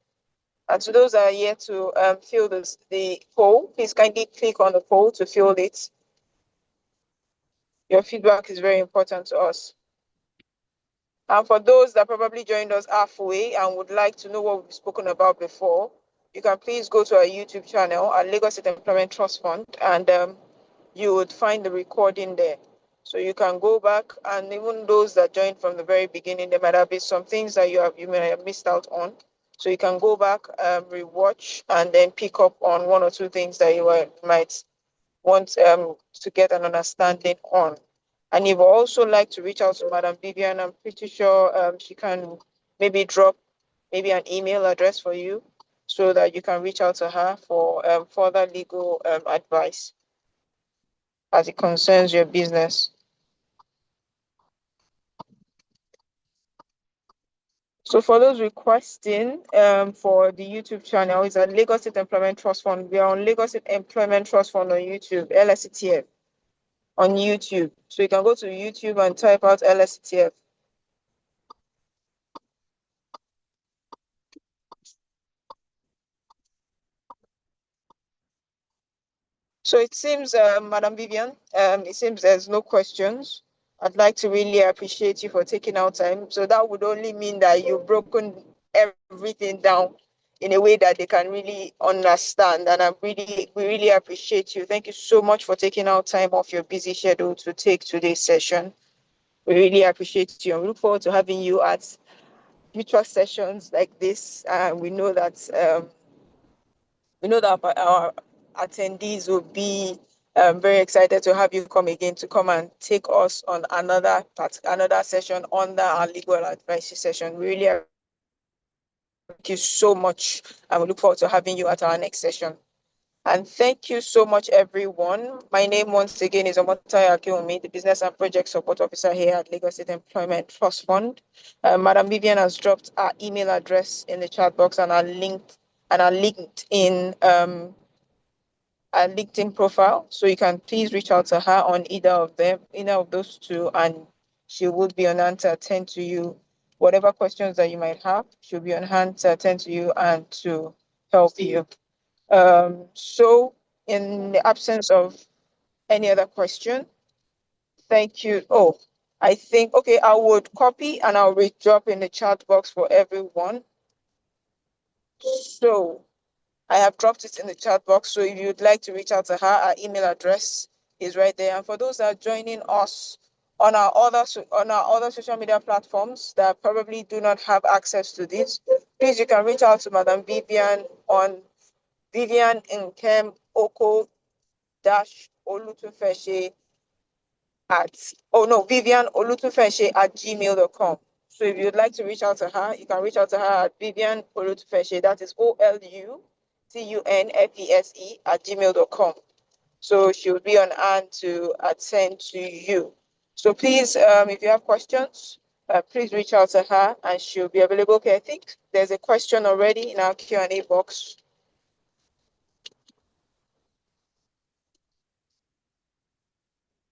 And to those that are here to fill the poll, please kindly click on the poll to fill it. Your feedback is very important to us. And for those that probably joined us halfway and would like to know what we've spoken about before, you can please go to our YouTube channel at Lagos State Employment Trust Fund, and you would find the recording there. So you can go back, and even those that joined from the very beginning, there might have been some things that you may have missed out on. So you can go back, rewatch, and then pick up on one or two things that you might want to get an understanding on. And if you also like to reach out to Madam Vivian, I'm pretty sure she can maybe drop maybe an email address for you so that you can reach out to her for further legal advice as it concerns your business. So for those requesting for the YouTube channel, it's at Lagos State Employment Trust Fund. We are on Lagos State Employment Trust Fund on YouTube, LSCTF on YouTube. So you can go to YouTube and type out LSCTF. So it seems, Madam Vivian, it seems there's no questions. I'd like to really appreciate you for taking out time. So that would only mean that you've broken everything down in a way that they can really understand. And we really appreciate you. Thank you so much for taking out time off your busy schedule to take today's session. We really appreciate you. And we look forward to having you at future sessions like this. We know that our attendees will be very excited to have you come again to come and take us on another session under our legal advice session. We really thank you so much, and we look forward to having you at our next session. And thank you so much, everyone. My name once again is Omotayo Akinwumi, the Business and Project Support Officer here at Lagos State Employment Trust Fund. Madam Vivian has dropped our email address in the chat box and our LinkedIn profile. So you can please reach out to her on either of those two, and she would be on hand to attend to you. Whatever questions that you might have, she'll be on hand to attend to you and to help you. So in the absence of any other question, thank you. Oh, I think, okay, I would copy and I'll drop in the chat box for everyone. So I have dropped it in the chat box. So if you'd like to reach out to her, our email address is right there. And for those that are joining us on our other social media platforms that probably do not have access to this, please you can reach out to Madam Vivian on Vivian Nkem Oko dash Olutufeshe at Vivian Olutufeshe at gmail.com. So if you'd like to reach out to her, you can reach out to her at Vivian Olutufeshe, that is OLUTUNFESE at gmail.com. So she will be on hand to attend to you. So please, if you have questions, please reach out to her and she'll be available. Okay, I think there's a question already in our Q&A box.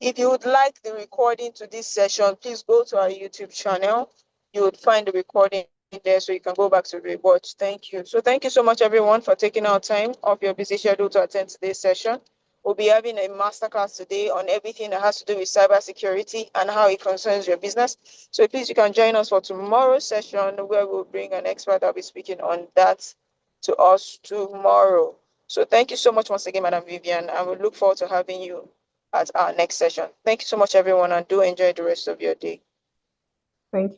If you would like the recording to this session, please go to our YouTube channel. You would find the recording there so you can go back to rewatch. Thank you. So thank you so much, everyone, for taking our time off your busy schedule to attend today's session. We'll be having a masterclass today on everything that has to do with cybersecurity and how it concerns your business. So please, you can join us for tomorrow's session where we'll bring an expert that'll be speaking on that to us tomorrow. So thank you so much once again, Madam Vivian, and we look forward to having you at our next session. Thank you so much, everyone, and do enjoy the rest of your day. Thank you.